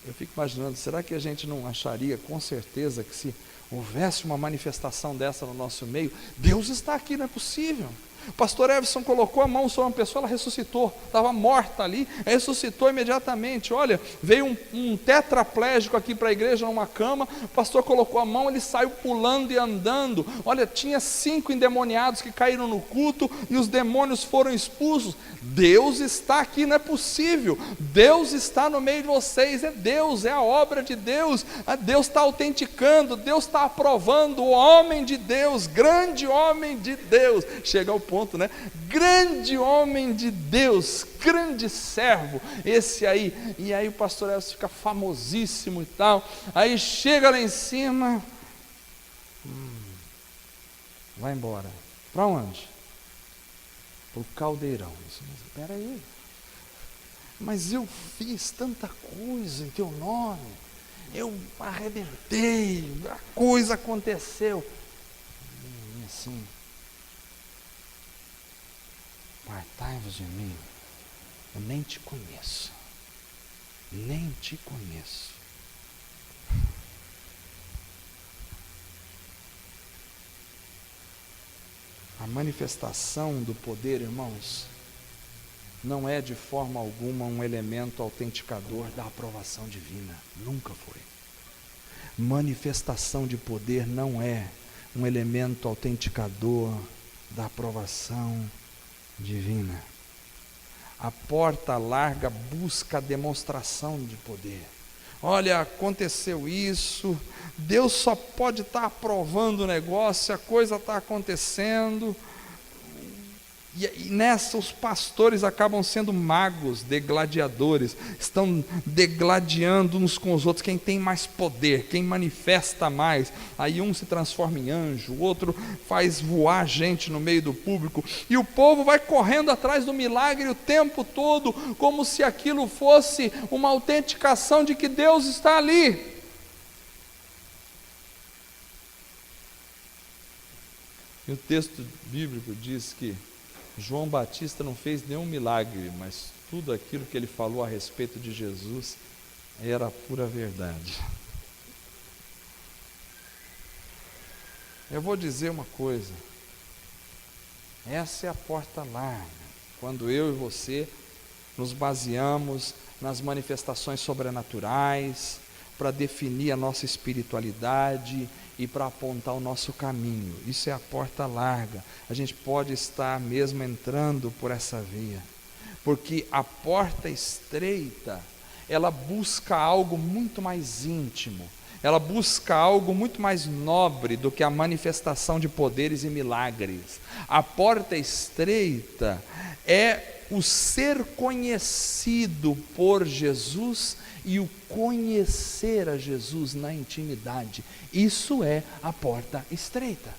Eu fico imaginando, será que a gente não acharia com certeza que se houvesse uma manifestação dessa no nosso meio, Deus está aqui, não é possível? O pastor Everson colocou a mão sobre uma pessoa, ela ressuscitou, estava morta ali, ressuscitou imediatamente. Olha, veio um tetraplégico aqui para a igreja numa cama, o pastor colocou a mão, ele saiu pulando e andando. Olha, tinha 5 endemoniados que caíram no culto e os demônios foram expulsos. Deus está aqui, não é possível. Deus está no meio de vocês, é Deus, é a obra de Deus. Deus está autenticando, Deus está aprovando. O homem de Deus, grande homem de Deus, chega ao ponto, né? Grande homem de Deus, grande servo, esse aí. E aí o pastor Elcio fica famosíssimo e tal. Aí chega lá em cima, vai embora. Para onde? Para o caldeirão. Espera aí, mas eu fiz tanta coisa em teu nome, eu arrebentei, a coisa aconteceu. E assim: apartai-vos de mim, eu nem te conheço, nem te conheço. A manifestação do poder, irmãos, não é de forma alguma um elemento autenticador da aprovação divina, nunca foi. Manifestação de poder não é um elemento autenticador da aprovação divina. A porta larga busca a demonstração de poder. Olha, aconteceu isso, Deus só pode estar aprovando o negócio, a coisa está acontecendo. E nessa os pastores acabam sendo magos, degladiadores, estão degladiando uns com os outros, quem tem mais poder, quem manifesta mais. Aí um se transforma em anjo, o outro faz voar gente no meio do público, e o povo vai correndo atrás do milagre o tempo todo, como se aquilo fosse uma autenticação de que Deus está ali. E o texto bíblico diz que João Batista não fez nenhum milagre, mas tudo aquilo que ele falou a respeito de Jesus era pura verdade. Eu vou dizer uma coisa, essa é a porta larga, quando eu e você nos baseamos nas manifestações sobrenaturais para definir a nossa espiritualidade e para apontar o nosso caminho. Isso é a porta larga. A gente pode estar mesmo entrando por essa via, porque a porta estreita, ela busca algo muito mais íntimo, ela busca algo muito mais nobre do que a manifestação de poderes e milagres. A porta estreita é o ser conhecido por Jesus e o conhecer a Jesus na intimidade. Isso é a porta estreita.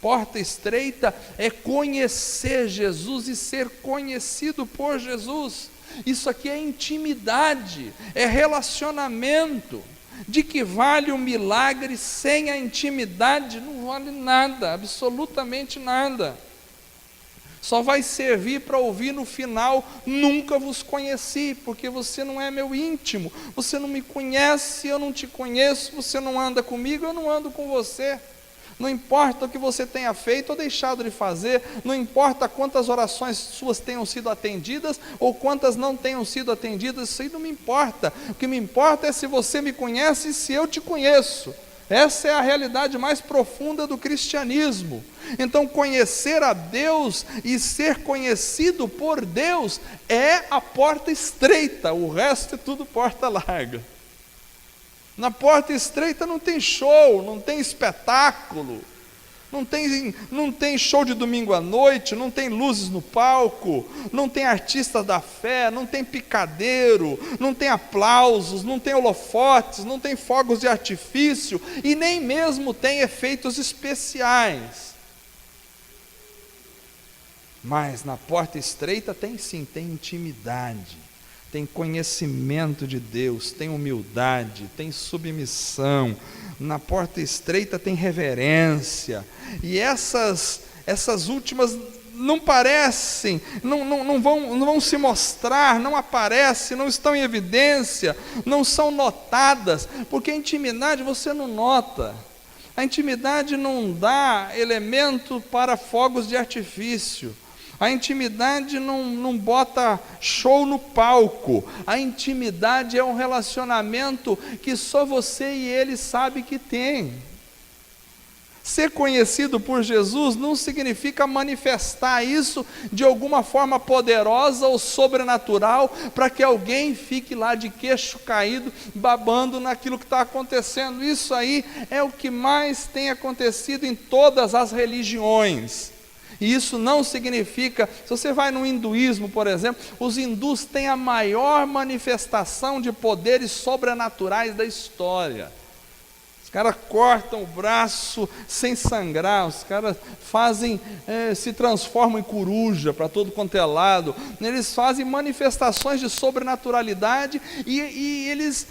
Porta estreita é conhecer Jesus e ser conhecido por Jesus. Isso aqui é intimidade, é relacionamento. De que vale o milagre sem a intimidade? Não vale nada, absolutamente nada. Só vai servir para ouvir no final: nunca vos conheci, porque você não é meu íntimo, você não me conhece, eu não te conheço, você não anda comigo, eu não ando com você. Não importa o que você tenha feito ou deixado de fazer, não importa quantas orações suas tenham sido atendidas ou quantas não tenham sido atendidas, isso aí não me importa. O que me importa é se você me conhece e se eu te conheço. Essa é a realidade mais profunda do cristianismo. Então, conhecer a Deus e ser conhecido por Deus é a porta estreita, o resto é tudo porta larga. Na porta estreita não tem show, não tem espetáculo, não tem show de domingo à noite, não tem luzes no palco, não tem artistas da fé, não tem picadeiro, não tem aplausos, não tem holofotes, não tem fogos de artifício e nem mesmo tem efeitos especiais. Mas na porta estreita tem sim, tem intimidade, tem conhecimento de Deus, tem humildade, tem submissão. Na porta estreita tem reverência. E essas últimas não parecem, não vão se mostrar, não aparecem, não estão em evidência, não são notadas, porque a intimidade você não nota. A intimidade não dá elemento para fogos de artifício. A intimidade não bota show no palco. A intimidade é um relacionamento que só você e ele sabe que tem. Ser conhecido por Jesus não significa manifestar isso de alguma forma poderosa ou sobrenatural para que alguém fique lá de queixo caído, babando naquilo que está acontecendo. Isso aí é o que mais tem acontecido em todas as religiões. E isso não significa, se você vai no hinduísmo, por exemplo, os hindus têm a maior manifestação de poderes sobrenaturais da história. Os caras cortam o braço sem sangrar, os caras se transformam em coruja para todo quanto é lado, eles fazem manifestações de sobrenaturalidade e eles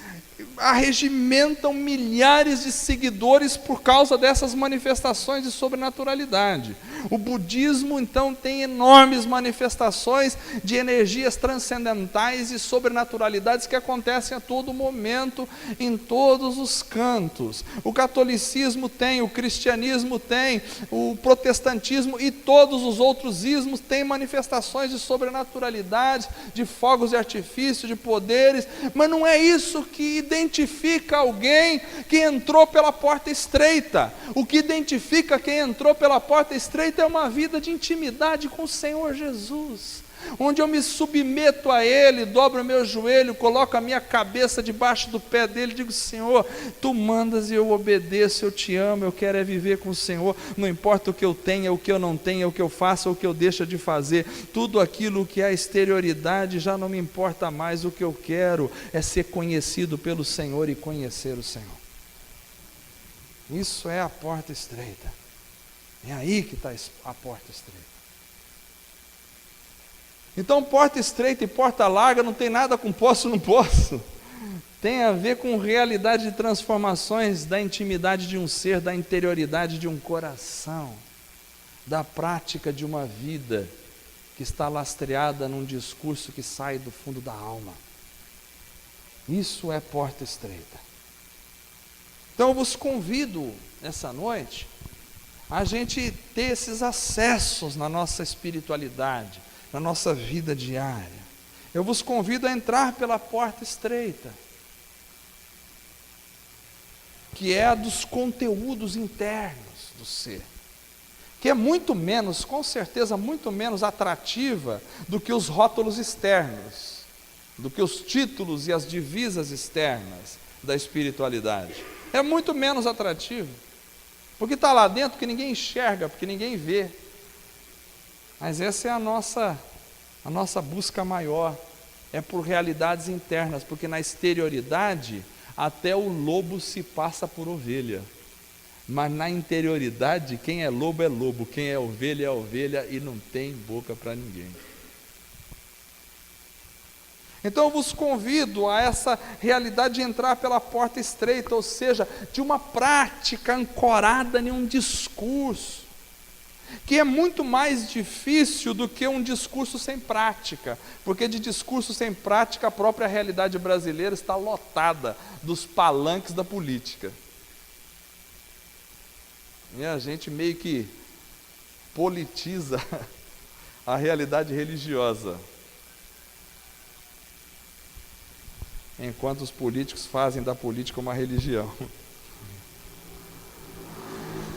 arregimentam milhares de seguidores por causa dessas manifestações de sobrenaturalidade. O budismo então tem enormes manifestações de energias transcendentais e sobrenaturalidades que acontecem a todo momento, em todos os cantos. O catolicismo tem, o cristianismo tem, o protestantismo e todos os outros ismos têm manifestações de sobrenaturalidade, de fogos de artifício, de poderes, mas não é isso que identifica alguém que entrou pela porta estreita. O que identifica quem entrou pela porta estreita é uma vida de intimidade com o Senhor Jesus, onde eu me submeto a Ele, dobro o meu joelho, coloco a minha cabeça debaixo do pé dele, digo: Senhor, Tu mandas e eu obedeço, eu Te amo, eu quero viver com o Senhor, não importa o que eu tenha, o que eu não tenha, o que eu faça, o que eu deixo de fazer, tudo aquilo que é exterioridade já não me importa mais, o que eu quero é ser conhecido pelo Senhor e conhecer o Senhor. Isso é a porta estreita, é aí que está a porta estreita. Então, porta estreita e porta larga não tem nada com posso ou não posso. Tem a ver com realidade de transformações da intimidade de um ser, da interioridade de um coração, da prática de uma vida que está lastreada num discurso que sai do fundo da alma. Isso é porta estreita. Então, eu vos convido essa noite a gente ter esses acessos na nossa espiritualidade, na nossa vida diária. Eu vos convido a entrar pela porta estreita, que é a dos conteúdos internos do ser, que é muito menos, com certeza, muito menos atrativa do que os rótulos externos, do que os títulos e as divisas externas da espiritualidade. É muito menos atrativo, porque está lá dentro que ninguém enxerga, porque ninguém vê. Mas essa é a nossa busca maior, é por realidades internas, porque na exterioridade até o lobo se passa por ovelha, mas na interioridade quem é lobo, quem é ovelha e não tem boca para ninguém. Então eu vos convido a essa realidade de entrar pela porta estreita, ou seja, de uma prática ancorada em um discurso, que é muito mais difícil do que um discurso sem prática, porque de discurso sem prática a própria realidade brasileira está lotada dos palanques da política. E a gente meio que politiza a realidade religiosa, enquanto os políticos fazem da política uma religião.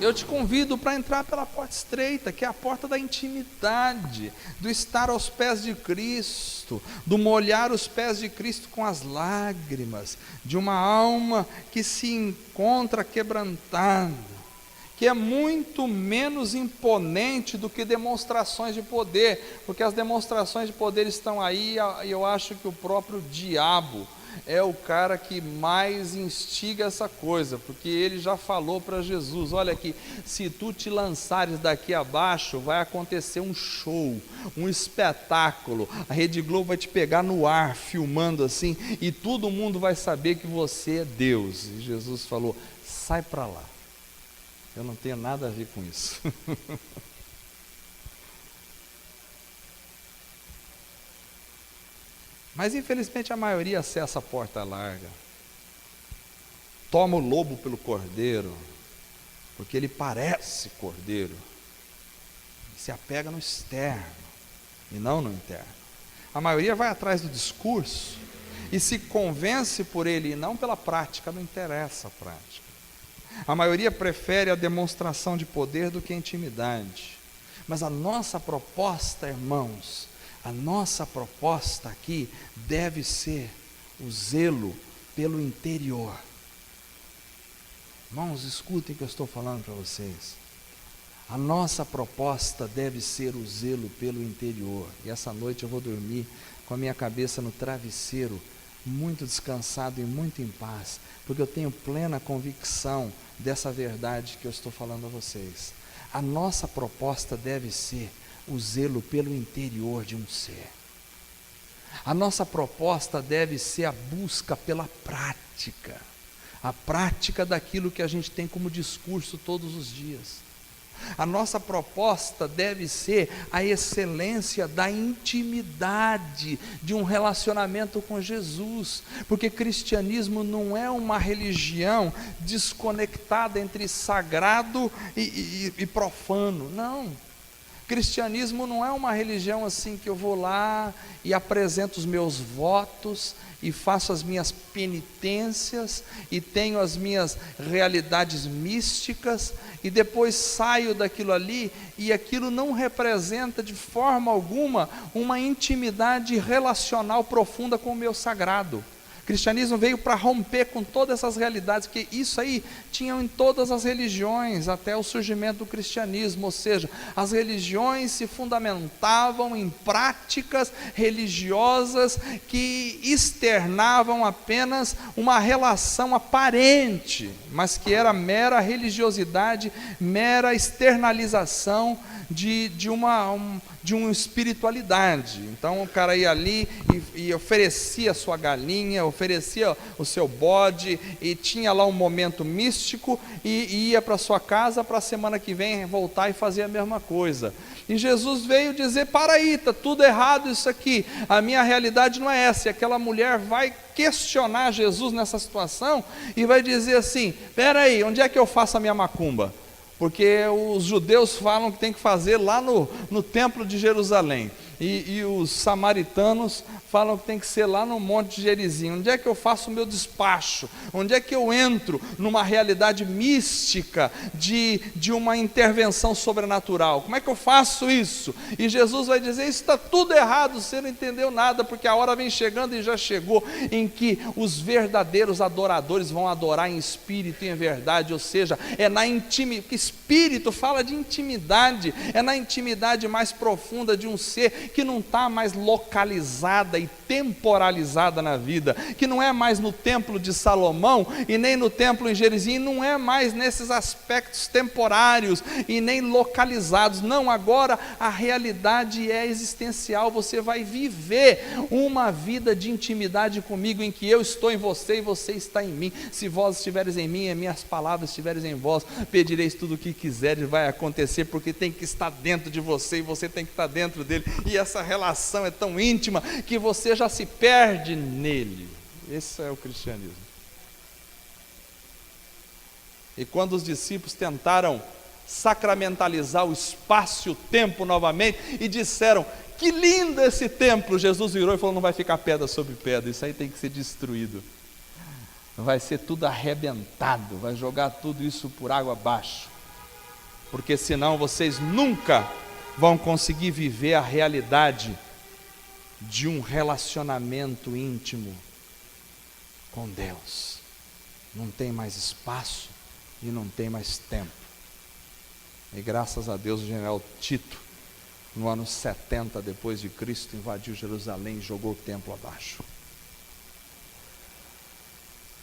Eu te convido para entrar pela porta estreita, que é a porta da intimidade, do estar aos pés de Cristo, do molhar os pés de Cristo com as lágrimas, de uma alma que se encontra quebrantada, que é muito menos imponente do que demonstrações de poder, porque as demonstrações de poder estão aí, e eu acho que o próprio diabo é o cara que mais instiga essa coisa, porque ele já falou para Jesus: olha aqui, se tu te lançares daqui abaixo, vai acontecer um show, um espetáculo, a Rede Globo vai te pegar no ar, filmando assim, e todo mundo vai saber que você é Deus. E Jesus falou: sai para lá, eu não tenho nada a ver com isso. Mas infelizmente a maioria acessa a porta larga, toma o lobo pelo cordeiro, porque ele parece cordeiro, se apega no externo e não no interno. A maioria vai atrás do discurso e se convence por ele e não pela prática, não interessa a prática. A maioria prefere a demonstração de poder do que a intimidade. Mas a nossa proposta, irmãos, a nossa proposta aqui deve ser o zelo pelo interior. Irmãos, escutem o que eu estou falando para vocês. A nossa proposta deve ser o zelo pelo interior. E essa noite eu vou dormir com a minha cabeça no travesseiro, muito descansado e muito em paz, porque eu tenho plena convicção dessa verdade que eu estou falando a vocês. A nossa proposta deve ser o zelo pelo interior de um ser. A nossa proposta deve ser a busca pela prática, a prática daquilo que a gente tem como discurso todos os dias. A nossa proposta deve ser a excelência da intimidade de um relacionamento com Jesus, porque cristianismo não é uma religião desconectada entre sagrado e profano, não. Cristianismo não é uma religião assim que eu vou lá e apresento os meus votos e faço as minhas penitências e tenho as minhas realidades místicas e depois saio daquilo ali e aquilo não representa de forma alguma uma intimidade relacional profunda com o meu sagrado. O cristianismo veio para romper com todas essas realidades, porque isso aí tinham em todas as religiões até o surgimento do cristianismo, ou seja, as religiões se fundamentavam em práticas religiosas que externavam apenas uma relação aparente, mas que era mera religiosidade, mera externalização de uma espiritualidade. Então o cara ia ali e oferecia a sua galinha, oferecia o seu bode, e tinha lá um momento místico, e ia para sua casa para a semana que vem voltar e fazer a mesma coisa. E Jesus veio dizer: para aí, está tudo errado isso aqui, a minha realidade não é essa. E aquela mulher vai questionar Jesus nessa situação e vai dizer assim: espera aí, onde é que eu faço a minha macumba? Porque os judeus falam que tem que fazer lá no templo de Jerusalém. e os samaritanos falam que tem que ser lá no Monte Gerizim. Onde é que eu faço o meu despacho? Onde é que eu entro numa realidade mística de uma intervenção sobrenatural? Como é que eu faço isso? E Jesus vai dizer, isso está tudo errado, você não entendeu nada, porque a hora vem chegando e já chegou, em que os verdadeiros adoradores vão adorar em espírito e em verdade, ou seja, é na intimidade, espírito fala de intimidade, é na intimidade mais profunda de um ser que não está mais localizada e temporalizada na vida, que não é mais no templo de Salomão e nem no templo em Gerizim, não é mais nesses aspectos temporários e nem localizados, não, agora a realidade é existencial, você vai viver uma vida de intimidade comigo, em que eu estou em você e você está em mim. Se vós estiveres em mim e minhas palavras estiveres em vós, pedireis tudo o que quiseres, vai acontecer, porque tem que estar dentro de você e você tem que estar dentro dele, e essa relação é tão íntima que você já se perde nele. Esse é o cristianismo. E quando os discípulos tentaram sacramentalizar o espaço e o tempo novamente e disseram, que lindo esse templo, Jesus virou e falou, não vai ficar pedra sobre pedra, isso aí tem que ser destruído, vai ser tudo arrebentado, vai jogar tudo isso por água abaixo, porque senão vocês nunca vão conseguir viver a realidade de um relacionamento íntimo com Deus. Não tem mais espaço e não tem mais tempo. E graças a Deus o general Tito, no ano 70 depois de Cristo, invadiu Jerusalém e jogou o templo abaixo.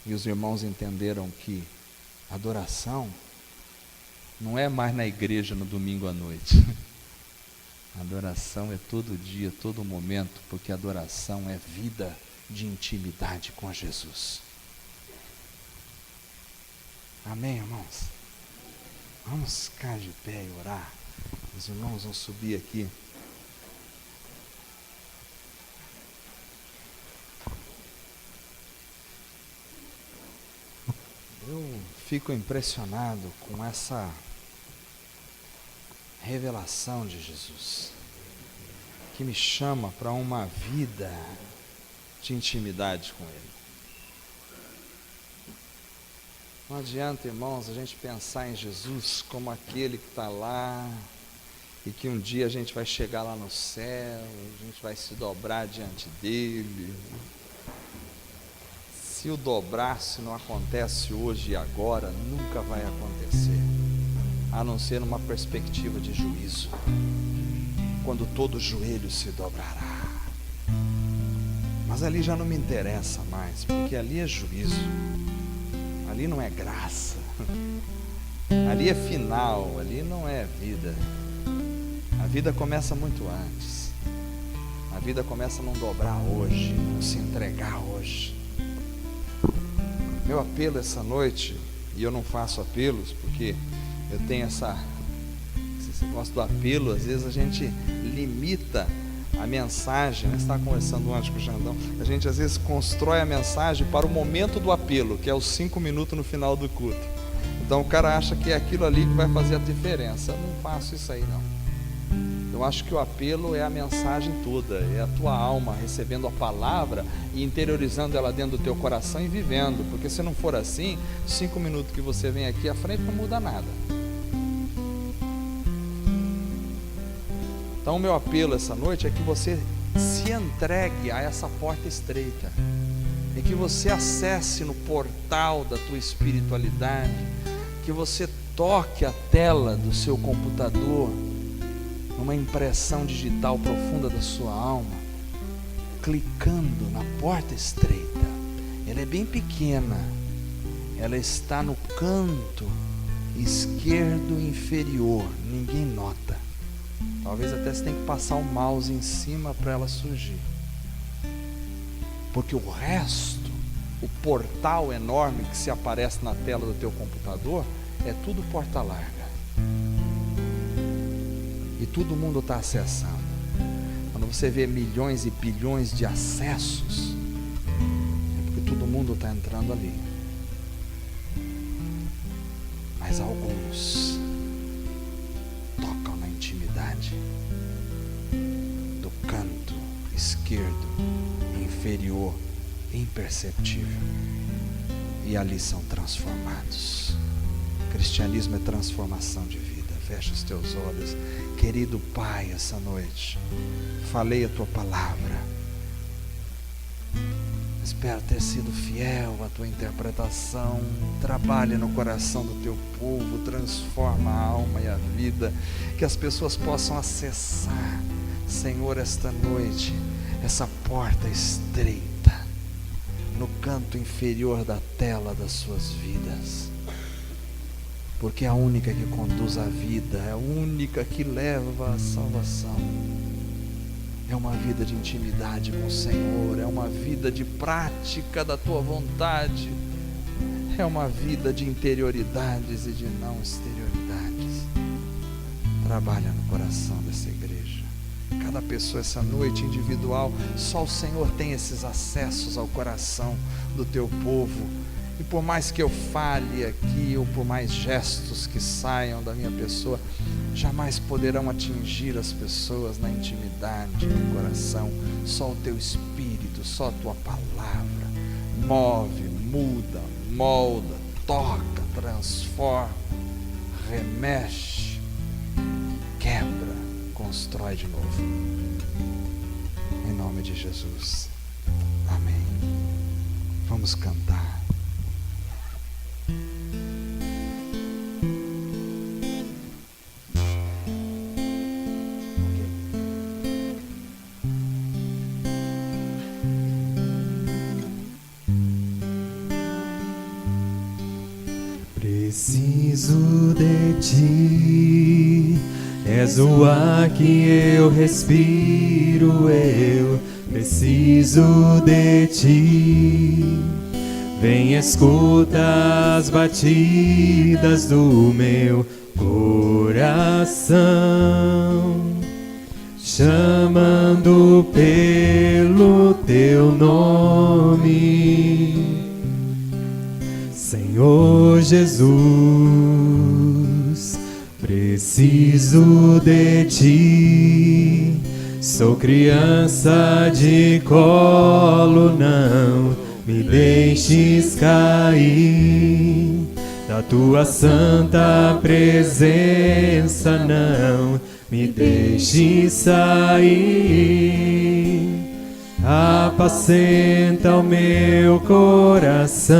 E os irmãos entenderam que adoração não é mais na igreja no domingo à noite. Adoração é todo dia, todo momento, porque adoração é vida de intimidade com Jesus. Amém, irmãos? Vamos ficar de pé e orar. Os irmãos vão subir aqui. Eu fico impressionado com essa revelação de Jesus, que me chama para uma vida de intimidade com Ele. Não adianta, irmãos, a gente pensar em Jesus como aquele que está lá e que um dia a gente vai chegar lá no céu, a gente vai se dobrar diante dele. Se o dobrar-se não acontece hoje e agora, nunca vai acontecer, a não ser numa perspectiva de juízo, quando todo joelho se dobrará. Mas ali já não me interessa mais, porque ali é juízo, ali não é graça, ali é final, ali não é vida. A vida começa muito antes, a vida começa a não dobrar hoje, não se entregar hoje. Meu apelo essa noite, e eu não faço apelos, porque eu tenho esse negócio do apelo, às vezes a gente limita a mensagem, né? Você estava conversando antes com o Jandão, a gente às vezes constrói a mensagem para o momento do apelo, que é os 5 minutos no final do culto. Então o cara acha que é aquilo ali que vai fazer a diferença. Eu não faço isso aí não. Eu acho que o apelo é a mensagem toda, é a tua alma recebendo a palavra e interiorizando ela dentro do teu coração e vivendo, porque se não for assim, 5 minutos que você vem aqui à frente não muda nada. Então o meu apelo essa noite é que você se entregue a essa porta estreita, e que você acesse no portal da tua espiritualidade, que você toque a tela do seu computador, uma impressão digital profunda da sua alma, clicando na porta estreita. Ela é bem pequena, ela está no canto esquerdo inferior, ninguém nota. Talvez até você tenha que passar o mouse em cima para ela surgir, porque o resto, o portal enorme que se aparece na tela do teu computador, é tudo porta larga. E todo mundo está acessando. Quando você vê milhões e bilhões de acessos, é porque todo mundo está entrando ali. Mas alguns tocam na intimidade do canto esquerdo, inferior, imperceptível. E ali são transformados. Cristianismo é transformação de vida. Fecha os teus olhos. Querido Pai, essa noite falei a tua palavra. Espero ter sido fiel à tua interpretação. Trabalha no coração do teu povo, transforma a alma e a vida, que as pessoas possam acessar, Senhor, esta noite, essa porta estreita no canto inferior da tela das suas vidas, porque é a única que conduz à vida, é a única que leva à salvação. É uma vida de intimidade com o Senhor, é uma vida de prática da tua vontade, é uma vida de interioridades e de não exterioridades. Trabalha no coração dessa igreja. Cada pessoa essa noite individual, só o Senhor tem esses acessos ao coração do teu povo. E por mais que eu fale aqui, ou por mais gestos que saiam da minha pessoa, jamais poderão atingir as pessoas na intimidade do coração. Só o teu Espírito, só a tua palavra move, muda, molda, toca, transforma, remexe, quebra, constrói de novo. Em nome de Jesus. Amém. Vamos cantar. Preciso de ti, és o ar que eu respiro, eu preciso de ti. Vem, escuta as batidas do meu coração, chamando pelo teu nome. Senhor Jesus, preciso de ti. Sou criança de colo, não me deixes cair. Da tua santa presença, não me deixes sair. Apacenta o meu coração,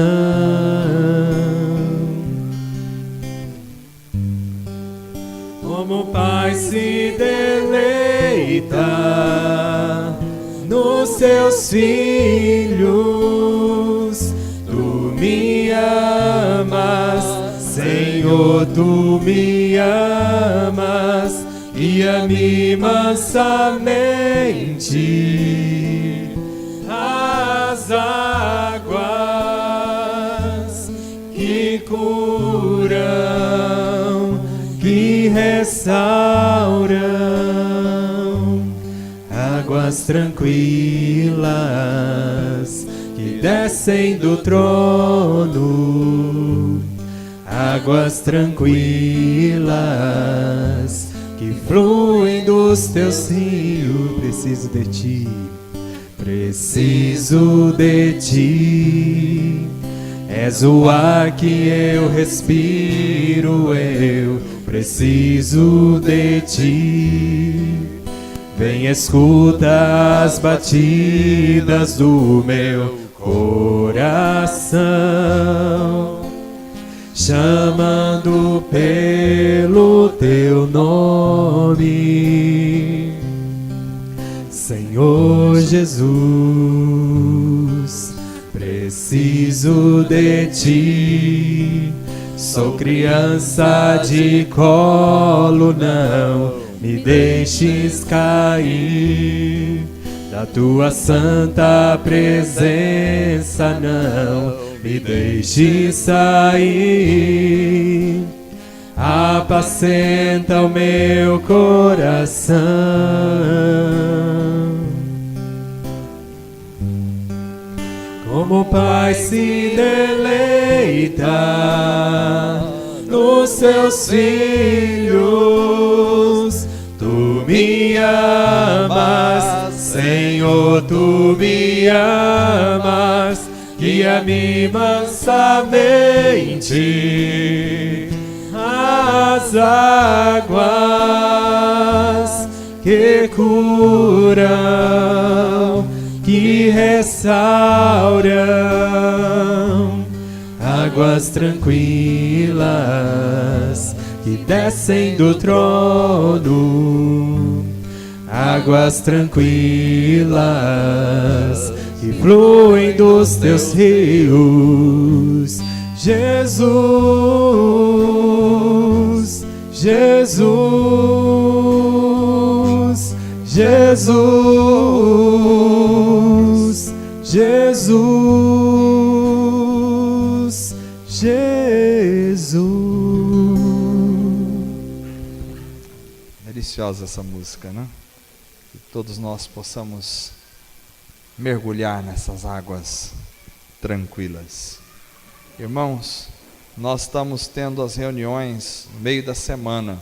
como o Pai se deleita nos seus filhos. Tu me amas, Senhor, tu me amas, e a-me mansamente. As águas que curam, que restauram, águas tranquilas que descem do trono, águas tranquilas que fluem dos teus rios. Preciso de ti. Preciso de ti, és o ar que eu respiro, eu preciso de ti. Vem, escuta as batidas do meu coração, chamando pelo teu nome. Senhor Jesus, preciso de ti. Sou criança de colo, não me deixes cair. Da tua santa presença, não me deixes sair. Apacenta o meu coração, como o Pai se deleita nos seus filhos. Tu me amas, Senhor. Senhor, tu me amas, guia-me mansamente às águas que curam, que restauram, águas tranquilas que descem do trono, águas tranquilas que fluem dos teus rios. Jesus, Jesus, Jesus, Jesus, Jesus. Deliciosa essa música, né? Que todos nós possamos mergulhar nessas águas tranquilas. Irmãos, nós estamos tendo as reuniões no meio da semana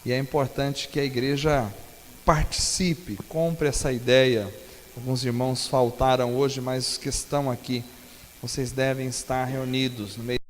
e é importante que a igreja participe, compre essa ideia. Alguns irmãos faltaram hoje, mas os que estão aqui, vocês devem estar reunidos no meio